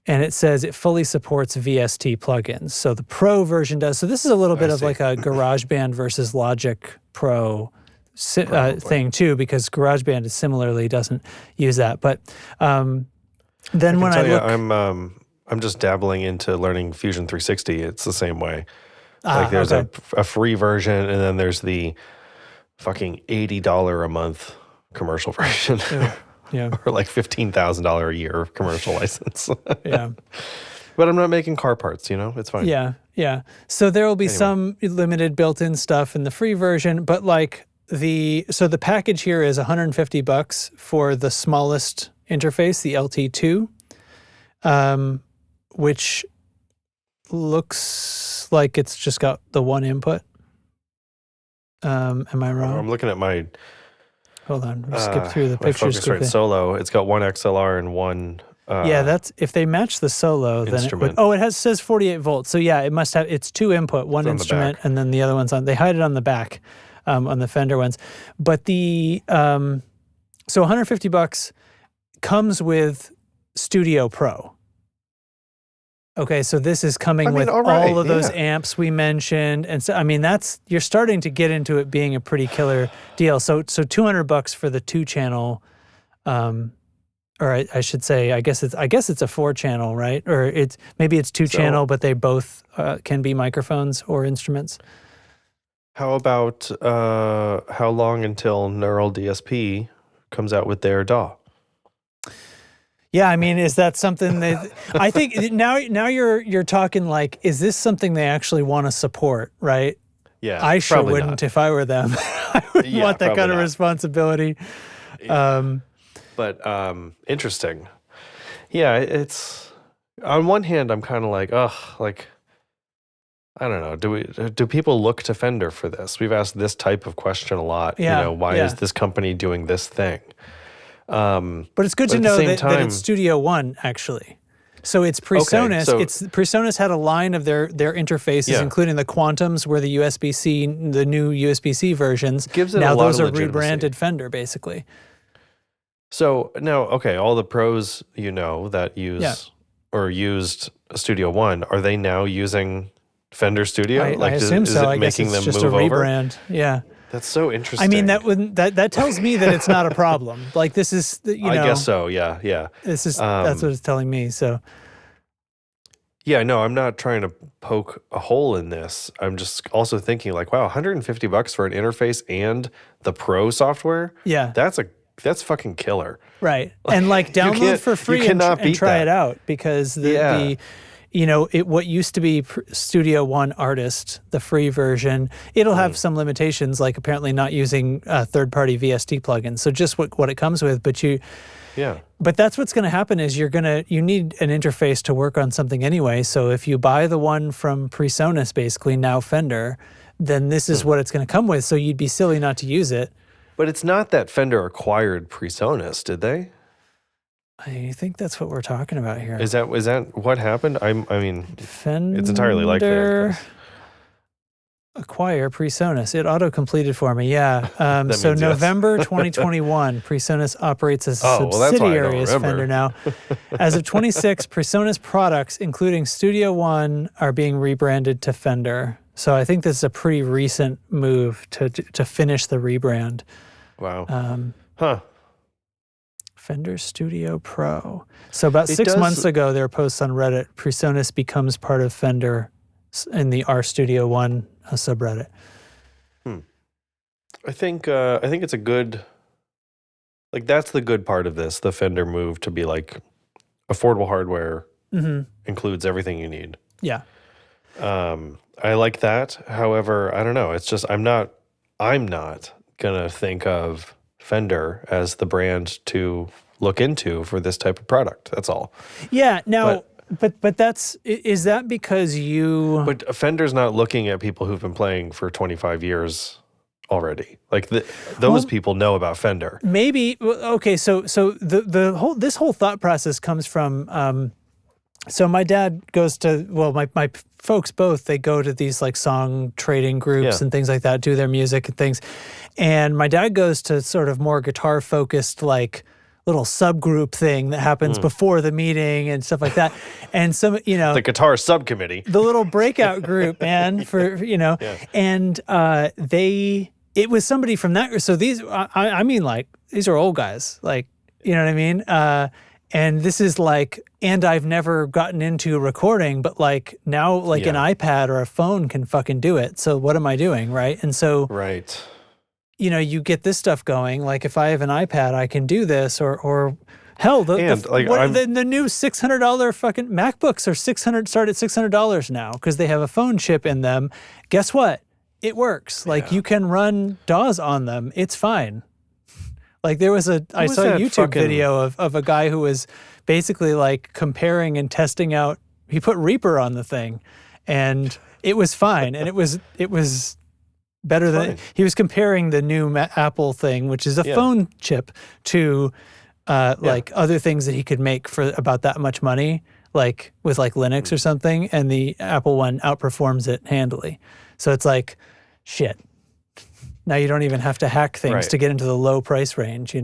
and it says it fully supports VST plugins. So the Pro version does. So this is a little bit of like a GarageBand versus Logic Pro thing too, because GarageBand similarly doesn't use that. But then when I look, I'm just dabbling into learning Fusion 360. It's the same way. Like there's a free version, and then there's the fucking $80 a month commercial version. Yeah. Or like $15,000 a year commercial license. Yeah. But I'm not making car parts, it's fine. Yeah. So there will be some limited built-in stuff in the free version, but like the package here is $150 for the smallest interface, the LT2, which looks like it's just got the one input. Am I wrong? I'm looking at my... Hold on, we'll skip through the pictures. Focusrite Solo. It's got one XLR and one... that's if they match the Solo, then instrument. Says 48 volts. So yeah, it must have, it's 2 input, one instrument, and then the other one's on, they hide it on the back, on the Fender ones. But the, so $150 comes with Studio Pro. Okay, so this is coming with all of those amps we mentioned, and so you're starting to get into it being a pretty killer deal. So $200 for the 2-channel, or I should say, I guess it's a 4-channel, right? Or maybe it's 2-channel, but they both can be microphones or instruments. How about how long until Neural DSP comes out with their DAW? Yeah, is that something that I think now you're talking like, is this something they actually want to support, right? Yeah, I sure wouldn't not. If I were them. I wouldn't want that kind of responsibility. Yeah. But interesting. Yeah, it's on one hand I'm kind of like, I don't know. Do people look to Fender for this? We've asked this type of question a lot. Yeah, why is this company doing this thing? But it's good to know that it's Studio One, actually. So it's PreSonus. PreSonus had a line of their interfaces, including the Quantums, where the USB-C, the new USB-C versions. Gives it now a lot those of are rebranded Fender, basically. So now, all the pros that use or used Studio One, are they now using Fender Studio? I assume so. I guess it's just a rebrand. Over? Yeah. That's so interesting. That tells me that it's not a problem. Like this is, I guess so. Yeah. This is that's what it's telling me. So. Yeah, no, I'm not trying to poke a hole in this. I'm just also thinking like, wow, $150 for an interface and the Pro software. Yeah, that's fucking killer. Right, and like download for free and try it out, because what used to be Studio One Artist, the free version, it'll have some limitations, like apparently not using third-party VST plugins. So just what it comes with, but that's what's going to happen is you need an interface to work on something anyway. So if you buy the one from PreSonus, basically now Fender, then this is what it's going to come with. So you'd be silly not to use it. But it's not that Fender acquired PreSonus, did they? I think that's what we're talking about here. Is that what happened? Fender, it's entirely likely. acquire PreSonus. It auto-completed for me, yeah. So means yes. November 2021, PreSonus operates as a Oh, well, that's why I don't subsidiary as remember. Fender now. As of 26, PreSonus products, including Studio One, are being rebranded to Fender. So I think this is a pretty recent move to finish the rebrand. Wow. Fender Studio Pro. So about 6 months ago, there were posts on Reddit, PreSonus becomes part of Fender in the R Studio One subreddit. I think it's a good, like, that's the good part of this, the Fender move to be like affordable hardware, includes everything you need. Yeah. I like that. However, I don't know. It's just I'm not gonna think of Fender as the brand to look into for this type of product. That's all. Yeah. Now, but is that because you? But Fender's not looking at people who've been playing for 25 years already. Like those people know about Fender. Maybe. Okay. So this whole thought process comes from. So my dad goes to, my folks both, they go to these like song trading groups and things like that, do their music and things. And my dad goes to sort of more guitar focused, like little subgroup thing that happens before the meeting and stuff like that. And some, the guitar subcommittee, the little breakout group, man, for, and it was somebody from that. So these, I mean, like, these are old guys, like, you know what I mean? And this is like, and I've never gotten into recording, but like now, like an iPad or a phone can fucking do it. So what am I doing, right? And so, you get this stuff going. Like if I have an iPad, I can do this, or hell, the new $600 fucking MacBooks are start at $600 now because they have a phone chip in them. Guess what? It works. Like you can run DAWs on them. It's fine. Like I saw a YouTube video of a guy who was basically like comparing and testing out. He put Reaper on the thing, and it was fine. And it was better than he was comparing the new Apple thing, which is a phone chip, to like other things that he could make for about that much money, like with like Linux or something. And the Apple one outperforms it handily. So it's like, shit. Now you don't even have to hack things to get into the low price range,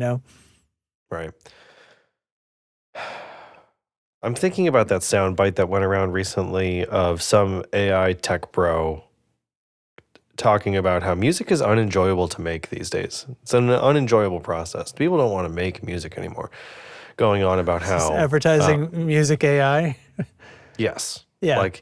Right. I'm thinking about that sound bite that went around recently of some AI tech bro talking about how music is unenjoyable to make these days. It's an unenjoyable process. People don't want to make music anymore. Going on about how advertising music AI. Yes. Yeah. Like,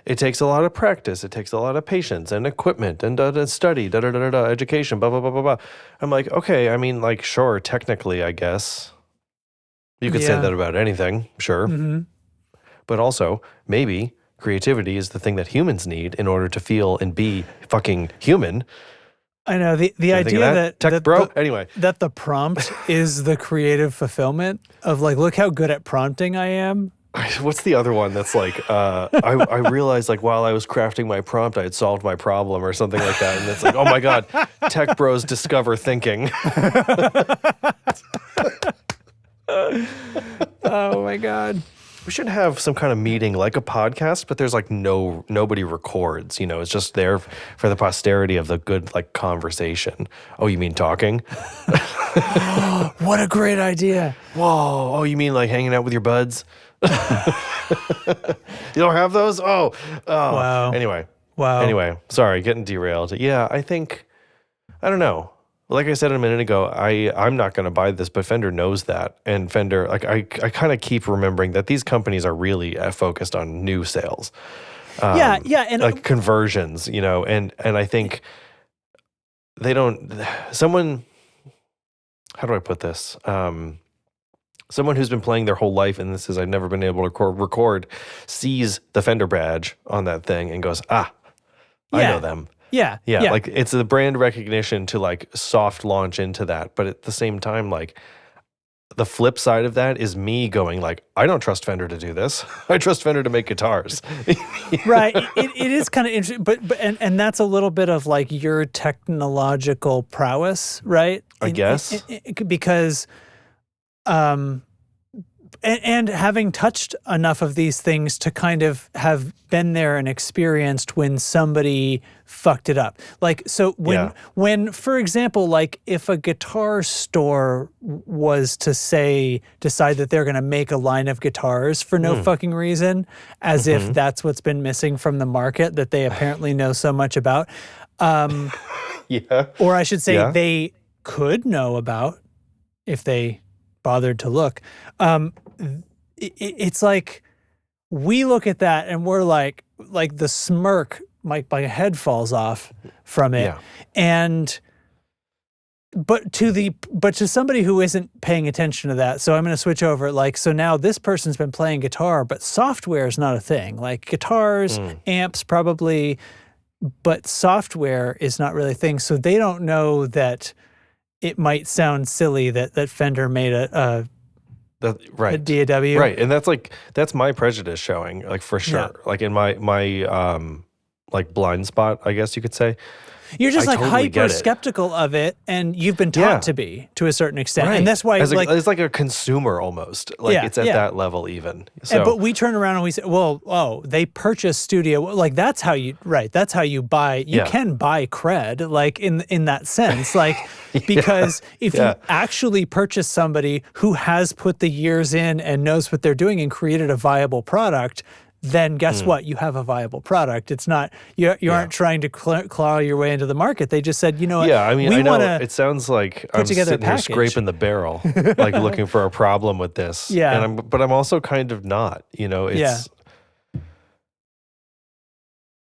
it takes a lot of practice. It takes a lot of patience and equipment and study, education, blah, blah, blah, blah, blah. I'm like, okay, I mean, like, sure, technically, I guess. You could say that about anything, sure. Mm-hmm. But also, maybe creativity is the thing that humans need in order to feel and be fucking human. I know. The idea that tech bro? Anyway. That the prompt is the creative fulfillment of, like, look how good at prompting I am. What's the other one that's like, I realized, like, while I was crafting my prompt, I had solved my problem or something like that. And it's like, oh my God, tech bros discover thinking. Oh my God. We should have some kind of meeting like a podcast, but there's like nobody records, it's just there for the posterity of the good, like, conversation. Oh, you mean talking? What a great idea. Whoa. Oh, you mean like hanging out with your buds? You don't have those? Oh. Wow. Anyway, sorry, getting derailed. Yeah, I don't know. Like I said a minute ago, I'm not going to buy this, but Fender knows that. And Fender, like, I kind of keep remembering that these companies are really focused on new sales. And like conversions, and I think they don't, how do I put this? Someone who's been playing their whole life, and this is, I've never been able to record, sees the Fender badge on that thing and goes, I know them. Yeah. Like, it's the brand recognition to, like, soft launch into that. But at the same time, like, the flip side of that is me going, like, I don't trust Fender to do this. I trust Fender to make guitars. Right. It is kind of interesting, but and that's a little bit of, like, your technological prowess, right? I guess. Because and having touched enough of these things to kind of have been there and experienced when somebody fucked it up. Like, so when, for example, like if a guitar store was to decide that they're going to make a line of guitars for no fucking reason, as if that's what's been missing from the market that they apparently know so much about. Or I should say they could know about if they bothered to look. It's like we look at that and we're like the smirk, my head falls off from it. But to somebody who isn't paying attention to that, so I'm going to switch over. Like, so now this person's been playing guitar, but software is not a thing. Like guitars, amps probably, but software is not really a thing. So they don't know that it might sound silly that Fender made a DAW. Right. And that's my prejudice showing, like, for sure. Yeah. Like in my like blind spot, I guess you could say. You're just like totally hyper skeptical of it, and you've been taught to be to a certain extent, and that's why it's like a consumer almost. Like it's at that level even. So, but we turn around and we say, "Well, they purchase studio." Like that's how you buy. You can buy cred, like in that sense, like because if you actually purchase somebody who has put the years in and knows what they're doing and created a viable product, then guess what? You have a viable product. It's not, you aren't trying to claw your way into the market. They just said, you know what? Yeah, I mean, I know it sounds like I'm sitting here scraping the barrel, like looking for a problem with this. Yeah. But I'm also kind of not, you know, it's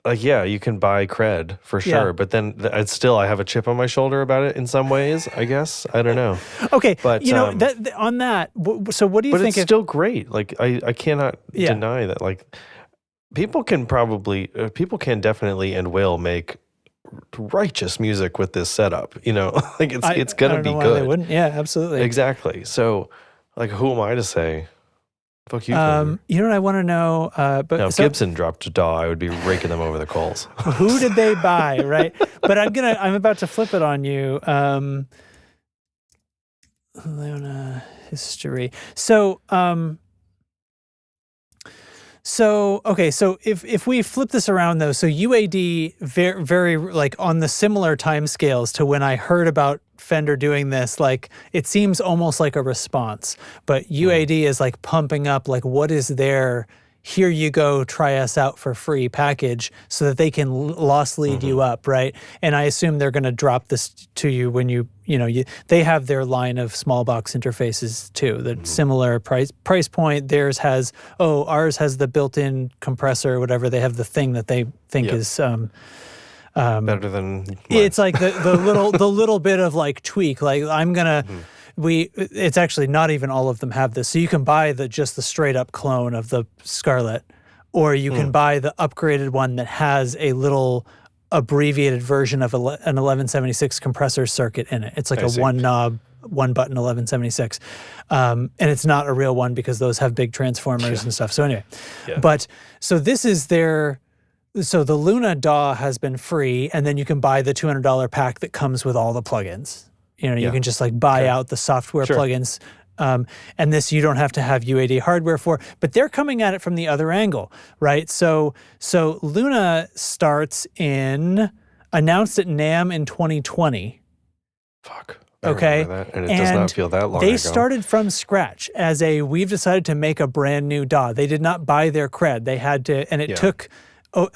like, you can buy cred for sure, but then it's still, I have a chip on my shoulder about it in some ways, I guess. I don't know. Okay. But you know, on that, so what do you think? But it's still great. Like, I cannot deny that, like, people can definitely and will make righteous music with this setup, you know, like it's going to be good. They wouldn't. Yeah, absolutely. Exactly. So like, who am I to say, fuck you? You know what I want to know? If Gibson dropped a DAW, I would be raking them over the coals. Who did they buy? Right. But I'm about to flip it on you. Luna history. So if we flip this around though, so UAD very, very like on the similar timescales to when I heard about Fender doing this, like it seems almost like a response, but UAD is like pumping up like what is their here you go, try us out for free package so that they can loss lead you up, right? And I assume they're going to drop this to you when they have their line of small box interfaces too, the similar price point. Ours has the built-in compressor or whatever. They have the thing that they think is better than mine. It's like the little bit of like tweak. Like I'm gonna. It's actually not even all of them have this. So you can buy just the straight up clone of the Scarlett, or you can buy the upgraded one that has a little abbreviated version of an 1176 compressor circuit in it. It's like one knob, one button 1176. And it's not a real one because those have big transformers and stuff. So anyway, but so this is so the Luna DAW has been free, and then you can buy the $200 pack that comes with all the plugins. You know, you can just like buy out the software plugins. And this you don't have to have UAD hardware for, but they're coming at it from the other angle, right? So Luna announced at NAMM in 2020. Fuck. Okay. That, and it does not feel that long ago. They started from scratch as we've decided to make a brand new DAW. They did not buy their cred. They had to, and it took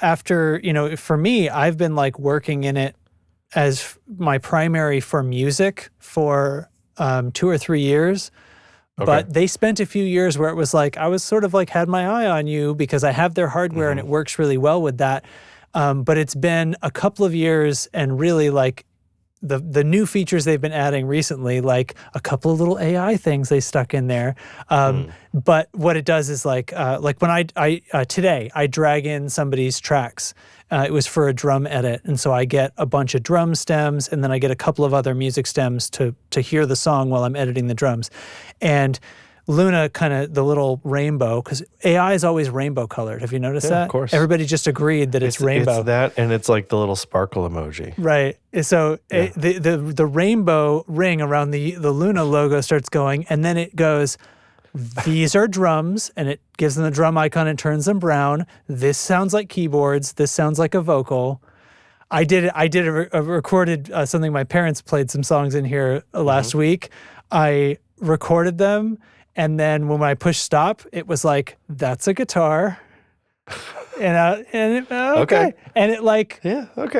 after, for me, I've been like working in it as my primary for music for 2 or 3 years. Okay. But they spent a few years where it was like, I was sort of like had my eye on you because I have their hardware and it works really well with that. But it's been a couple of years and really like the new features they've been adding recently, like a couple of little AI things they stuck in there. But what it does is like when I today I drag in somebody's tracks. It was for a drum edit, and so I get a bunch of drum stems, and then I get a couple of other music stems to hear the song while I'm editing the drums. And Luna kind of the little rainbow, because AI is always rainbow colored. Have you noticed that? Of course. Everybody just agreed that it's rainbow. It's that, and it's like the little sparkle emoji. Right. So the rainbow ring around the Luna logo starts going, and then it goes, these are drums, and it gives them the drum icon and turns them brown. This sounds like keyboards. This sounds like a vocal. I did a recorded something. My parents played some songs in here last week. I recorded them, and then when I pushed stop, it was like, that's a guitar. Okay. And it like,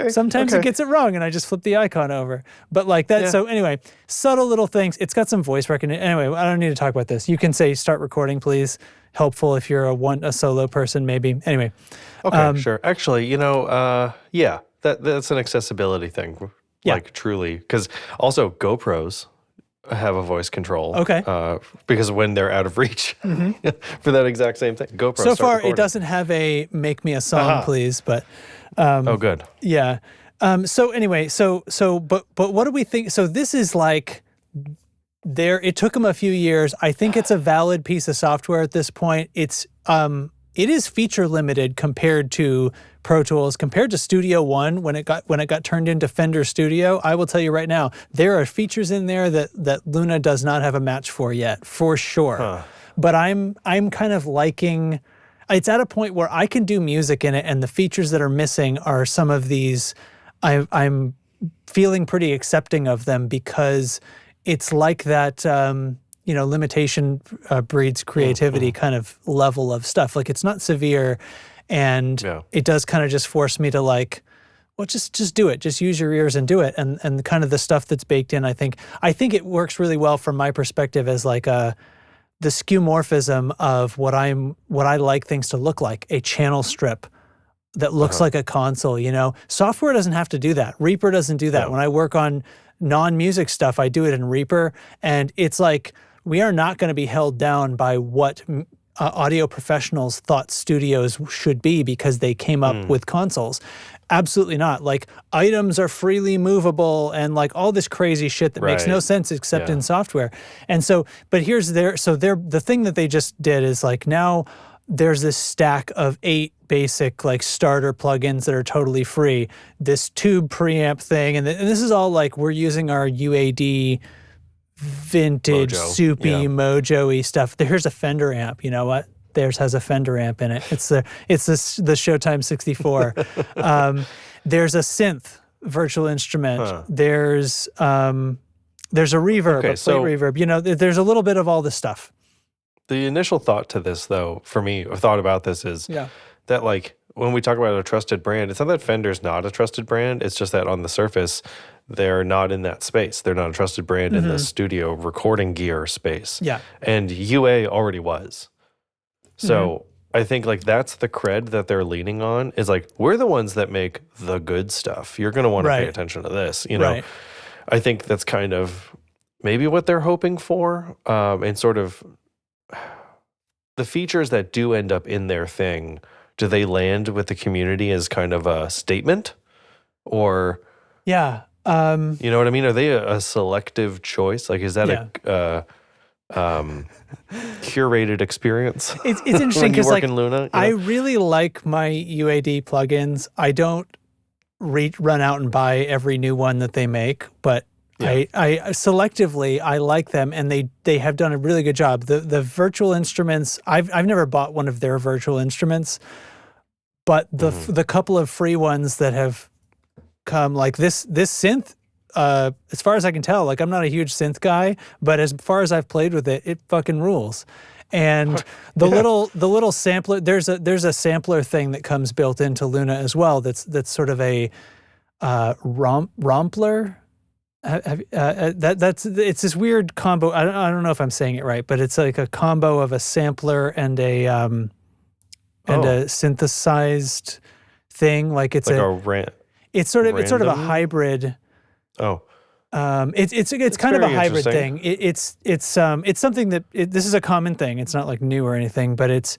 sometimes it gets it wrong and I just flip the icon over. But like that, so anyway, subtle little things. It's got some voice recognition. Anyway, I don't need to talk about this. You can say start recording, please. Helpful if you're a solo person, maybe. Anyway. Okay, sure. Actually, that's an accessibility thing. Like truly. Because also GoPros have a voice control. Okay. Because when they're out of reach for that exact same thing. GoPro. So far, it doesn't have a make me a song, please, but. Oh, good. Yeah. So anyway, but what do we think? So this is like, it took them a few years. I think it's a valid piece of software at this point. It is feature limited compared to Pro Tools, compared to Studio One when it got turned into Fender Studio. I will tell you right now, there are features in there that Luna does not have a match for yet, for sure. But I'm kind of liking. It's at a point where I can do music in it, and the features that are missing are some of these. I'm feeling pretty accepting of them because it's like that. Limitation breeds creativity kind of level of stuff. Like it's not severe, and it does kind of just force me to like, well, just do it. Just use your ears and do it. And kind of the stuff that's baked in, I think it works really well from my perspective as like the skeuomorphism of what I like things to look like, a channel strip that looks like a console. Software doesn't have to do that. Reaper doesn't do that. When I work on non-music stuff, I do it in Reaper, and it's like, we are not going to be held down by what audio professionals thought studios should be because they came up with consoles. Absolutely not. Like, items are freely movable and like all this crazy shit that makes no sense except in software. And so, but the thing that they just did is like, now there's this stack of 8 basic like starter plugins that are totally free. This tube preamp thing, and this is all like, we're using our UAD vintage soupy mojo-y stuff. Here's a Fender amp. You know what? Theirs has a Fender amp in it. It's the Showtime 64. There's a synth virtual instrument. There's a reverb, a plate reverb. There's a little bit of all this stuff. The initial thought to this, though, for me, or thought about this is that like when we talk about a trusted brand, it's not that Fender's not a trusted brand. It's just that on the surface, they're not in that space. They're not a trusted brand in the studio recording gear space. Yeah. And UA already was. So I think like that's the cred that they're leaning on, is like, we're the ones that make the good stuff. You're going to want to pay attention to this. I think that's kind of maybe what they're hoping for. And sort of the features that do end up in their thing, do they land with the community as kind of a statement? Or... Yeah. You know what I mean? Are they a selective choice? Like, is that a curated experience? It's interesting because like Luna, I really like my UAD plugins. I don't run out and buy every new one that they make, but I selectively I like them, and they have done a really good job. The virtual instruments, I've never bought one of their virtual instruments, but the couple of free ones that have come, like this synth, as far as I can tell, like I'm not a huge synth guy, but as far as I've played with it, it fucking rules. And the little sampler, there's a sampler thing that comes built into Luna as well. That's sort of a rompler. It's this weird combo. I don't know if I'm saying it right, but it's like a combo of a sampler and a synthesized thing. Like it's like it's sort of a hybrid. It's kind of a hybrid thing. It's something that this is a common thing. It's not like new or anything, but it's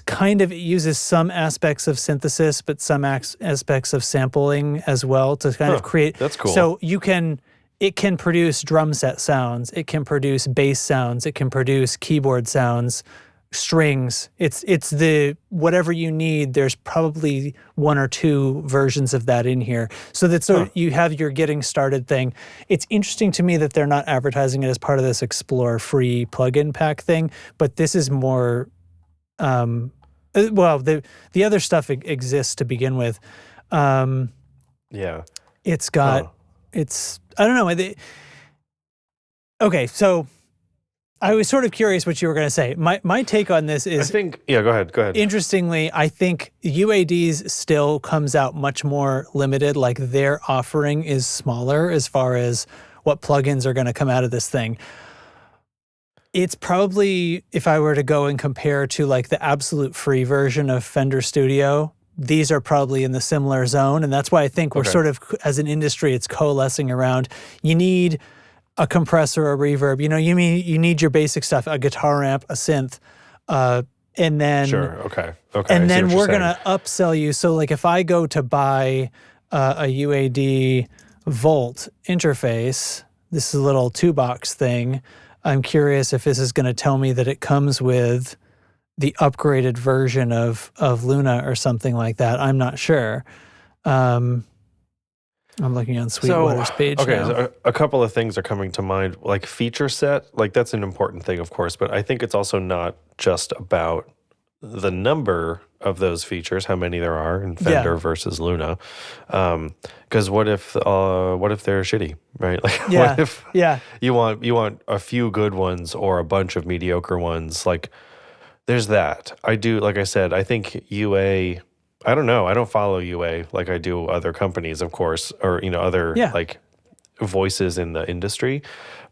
kind of, it uses some aspects of synthesis, but some aspects of sampling as well to kind of create. That's cool. So it can produce drum set sounds. It can produce bass sounds. It can produce keyboard sounds strings. It's the whatever you need. There's probably 1 or 2 versions of that in here. So that you have your getting started thing. It's interesting to me that they're not advertising it as part of this Explore free plugin pack thing, but this is more. Well, the other stuff exists to begin with. It's got. It's I don't know. Okay, so. I was sort of curious what you were going to say. My take on this is... I think... Yeah, go ahead. Interestingly, I think UAD's still comes out much more limited. Like, their offering is smaller as far as what plugins are going to come out of this thing. It's probably, if I were to go and compare to, like, the absolute free version of Fender Studio, these are probably in the similar zone. And that's why I think we're sort of, as an industry, it's coalescing around, you need... a compressor, a reverb, you need your basic stuff, a guitar amp, a synth, and then and then we're gonna upsell you. So like if I go to buy a UAD Volt interface, this is a little 2-box thing. I'm curious if this is going to tell me that it comes with the upgraded version of Luna or something like that. I'm not sure. I'm looking on Sweetwater's page now. So a couple of things are coming to mind. Like feature set, like that's an important thing, of course, but I think it's also not just about the number of those features, how many there are in Fender versus Luna. Because what if they're shitty, right? Like what if you want a few good ones or a bunch of mediocre ones? Like there's that. Like I said, I think UA... I don't know. I don't follow UA like I do other companies, of course, or other like voices in the industry.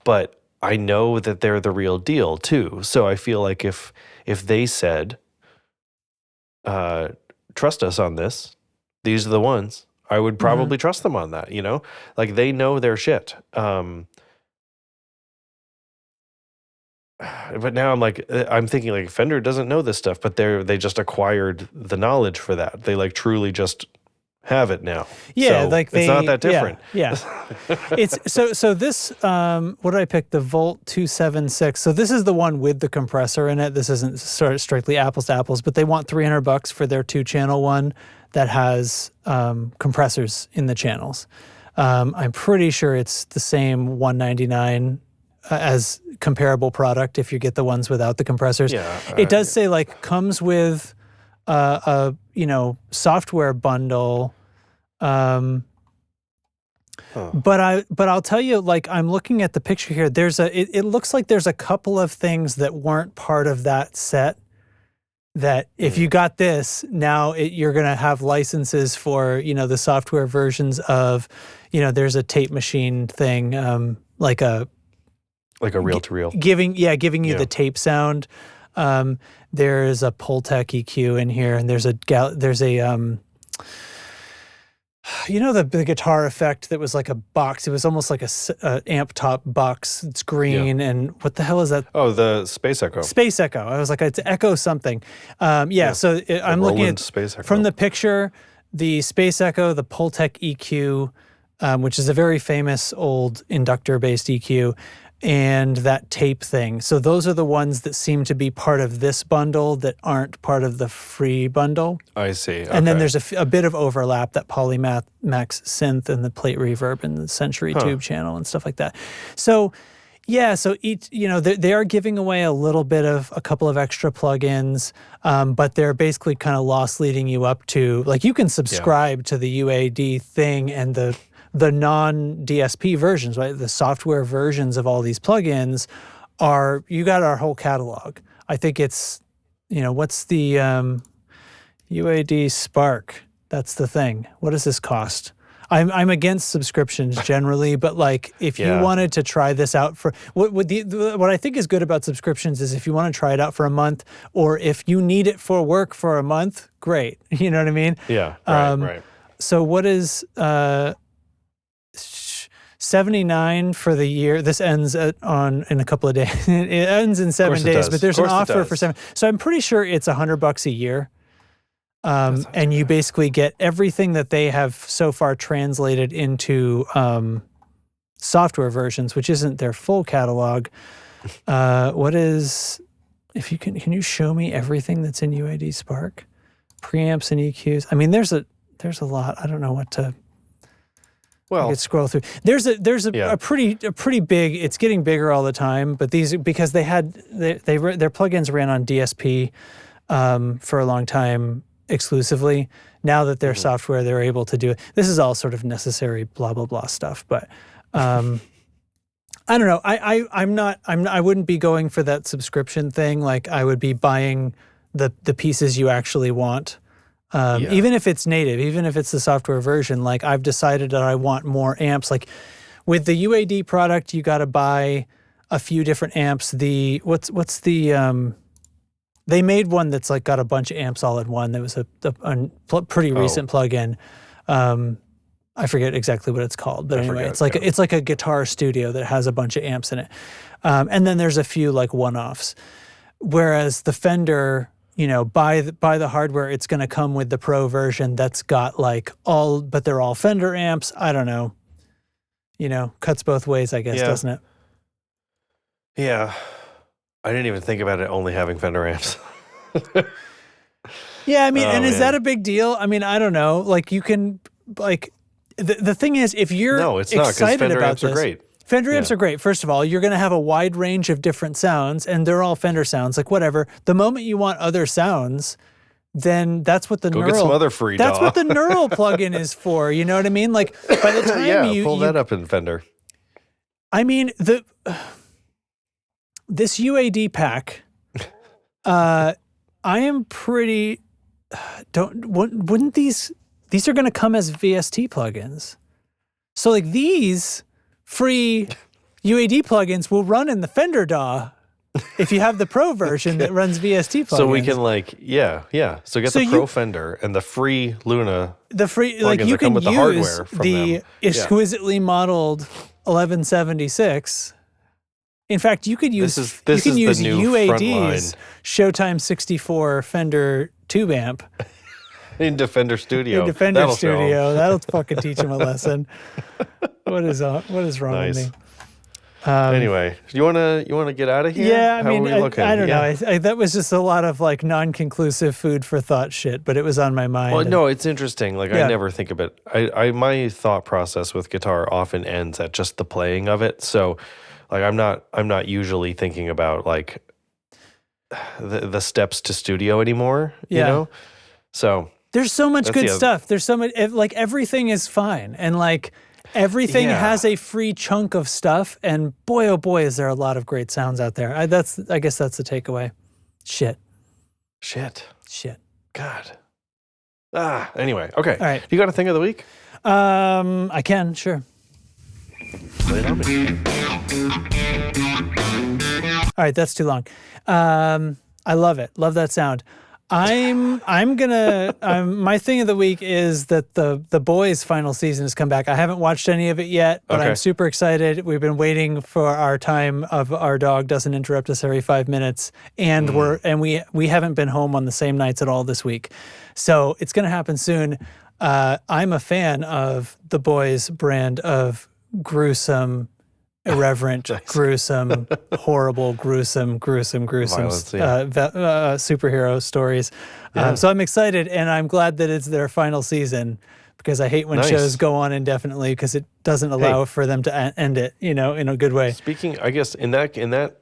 But I know that they're the real deal too. So I feel like if they said, "Trust us on this," these are the ones, I would probably trust them on that. Like they know their shit. But now I'm thinking like Fender doesn't know this stuff, but they just acquired the knowledge for that. They like truly just have it now. Yeah, so like it's not that different. Yeah. It's so this what did I pick? The Volt 276. So this is the one with the compressor in it. This isn't sort of strictly apples to apples, but they want $300 for their 2-channel one that has compressors in the channels. I'm pretty sure it's the same $199 as comparable product if you get the ones without the compressors. It does say like comes with a software bundle. But I'll tell you, like I'm looking at the picture here. It looks like there's a couple of things that weren't part of that set. That if you got this, now you're going to have licenses for the software versions of there's a tape machine thing like a reel-to-reel. Giving you the tape sound. There's a Pultec EQ in here, and there's a the guitar effect that was like a box. It was almost like a amp top box. It's green, and what the hell is that? Oh, the Space Echo. Space Echo. I was like, it's Echo something. So I'm looking at from the picture, the Space Echo, the Pultec EQ, which is a very famous old inductor-based EQ. And that tape thing. So those are the ones that seem to be part of this bundle that aren't part of the free bundle. I see. Okay. And then there's a bit of overlap, that Polymax synth and the plate reverb and the Century tube channel and stuff like that. So each, they are giving away a little bit of a couple of extra plugins, but they're basically kind of loss leading you up to, like you can subscribe to the UAD thing and the non-DSP versions, right? The software versions of all these plugins you got our whole catalog. I think it's, what's the UAD Spark? That's the thing. What does this cost? I'm against subscriptions generally, but like if you wanted to try this out for what I think is good about subscriptions is if you want to try it out for a month, or if you need it for work for a month, great. You know what I mean? Yeah. Right. So what is $79 for the year? This ends in a couple of days. It ends in 7 days, but there's an offer for 7. So I'm pretty sure it's $100 a year. And you basically get everything that they have so far translated into software versions, which isn't their full catalog. What is if you can you show me everything that's in UAD Spark? Preamps and EQs. I mean, there's a lot. I don't know what to. Well, I could scroll through. There's a pretty big. It's getting bigger all the time. But these, because their plugins ran on DSP for a long time exclusively. Now that their software, they're able to do it. This is all sort of necessary blah blah blah stuff. But I don't know. I wouldn't be going for that subscription thing. Like, I would be buying the pieces you actually want. Even if it's native, even if it's the software version, like, I've decided that I want more amps. Like, with the UAD product, you got to buy a few different amps. They made one that's like got a bunch of amps all in one. That was a pretty recent plugin. I forget exactly what it's called, but anyway, it's like a guitar studio that has a bunch of amps in it. And then there's a few like one-offs. Whereas the Fender, buy the hardware, it's going to come with the Pro version that's got like but they're all Fender amps. I don't know. Cuts both ways, I guess, doesn't it? Yeah. I didn't even think about it only having Fender amps. Yeah, I mean, is that a big deal? I mean, I don't know. Like, you can, like, the thing is, if you're excited about this, great. Fender amps are great. First of all, you're going to have a wide range of different sounds, and they're all Fender sounds, like whatever. The moment you want other sounds, then that's what the Go get some other free That's DAW. what the Neural plugin is for. You know what I mean? Like, by the time pull that up in Fender. I mean, this UAD pack, I am pretty. Wouldn't these are going to come as VST plugins? So like these free UAD plugins will run in the Fender DAW if you have the Pro version that runs VST plugins. So we can So get the Pro Fender and the free Luna. The free, like, you can use the exquisitely modeled 1176. In fact, you could use UAD's Showtime 64 Fender tube amp in Defender Studio. That'll fucking teach him a lesson. What is wrong with me? Anyway, you wanna get out of here? Yeah, I mean, I don't know. That was just a lot of like non-conclusive food for thought shit, but it was on my mind. Well, no, it's interesting. Like, I never think of it. My thought process with guitar often ends at just the playing of it. So, like, I'm not usually thinking about like the steps to studio anymore. You know, so there's so much good stuff. There's so much, like, everything is fine, and like everything has a free chunk of stuff. And boy, oh boy, is there a lot of great sounds out there. I guess that's the takeaway. Shit. God. Anyway, okay. All right. You got a thing of the week? I can, sure. Lay it on me. All right, that's too long. I love it. Love that sound. I'm gonna. My thing of the week is that the Boys' final season has come back. I haven't watched any of it yet, but I'm super excited. We've been waiting for our time of our dog doesn't interrupt us every 5 minutes, and we haven't been home on the same nights at all this week, so it's gonna happen soon. I'm a fan of the Boys' brand of gruesome, irreverent, gruesome, horrible, gruesome violence, superhero stories. So I'm excited, and I'm glad that it's their final season, because I hate when shows go on indefinitely, because it doesn't allow for them to end it, in a good way. Speaking, I guess in that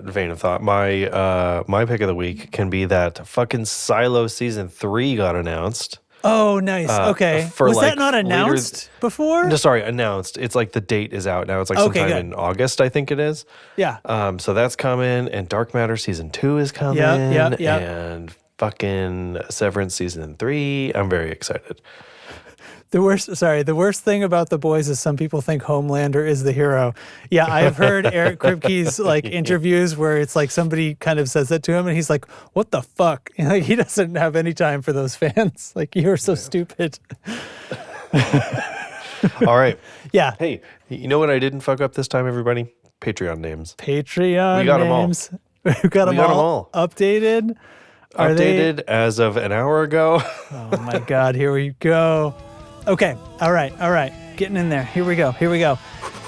vein of thought, my pick of the week can be that fucking Silo season 3 got announced. Oh, nice. Okay. Was that not announced before? No, sorry, announced. It's like the date is out now. It's like sometime in August, I think it is. Yeah. So that's coming, and Dark Matter season 2 is coming. Yeah. And fucking Severance season 3. I'm very excited. The worst thing about The Boys is some people think Homelander is the hero. Yeah, I have heard Eric Kripke's like interviews where it's like somebody kind of says that to him, and he's like, "What the fuck?" And, like, he doesn't have any time for those fans. Like, you're so stupid. All right. Yeah. Hey, you know what I didn't fuck up this time, everybody? Patreon names. We got names. We got them all updated. Updated as of an hour ago. Oh my God! Here we go. Okay. All right. Getting in there. Here we go.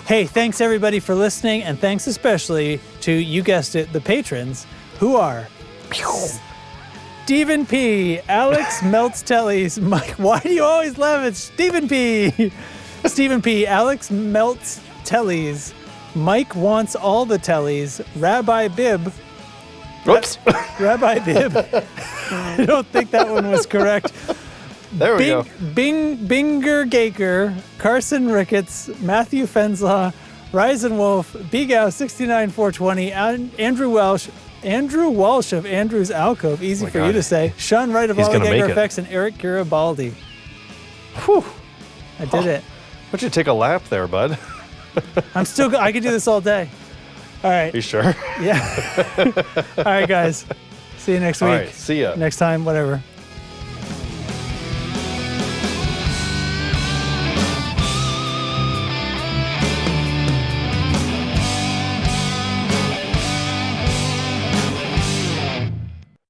Hey, thanks everybody for listening, and thanks especially to, you guessed it, the patrons. who are Stephen P., Alex Meltz Tellies, Mike. Why do you always laugh at Stephen P.? Stephen P., Alex Meltz Tellies, Mike wants all the Tellies, Rabbi Bib. Whoops. Rabbi Bib. I don't think that one was correct. There we go. Binger Gaker, Carson Ricketts, Matthew Fenslaw, Ryzen Wolf, Bigow 69420, Andrew Walsh of Andrew's Alcove, easy for you to say, Sean Wright of Alligator Effects, and Eric Garibaldi. Whew. I did it. Why don't you take a lap there, bud? I could do this all day. All right. You sure? Yeah. All right, guys. See you next week. All right. See ya. Next time, whatever.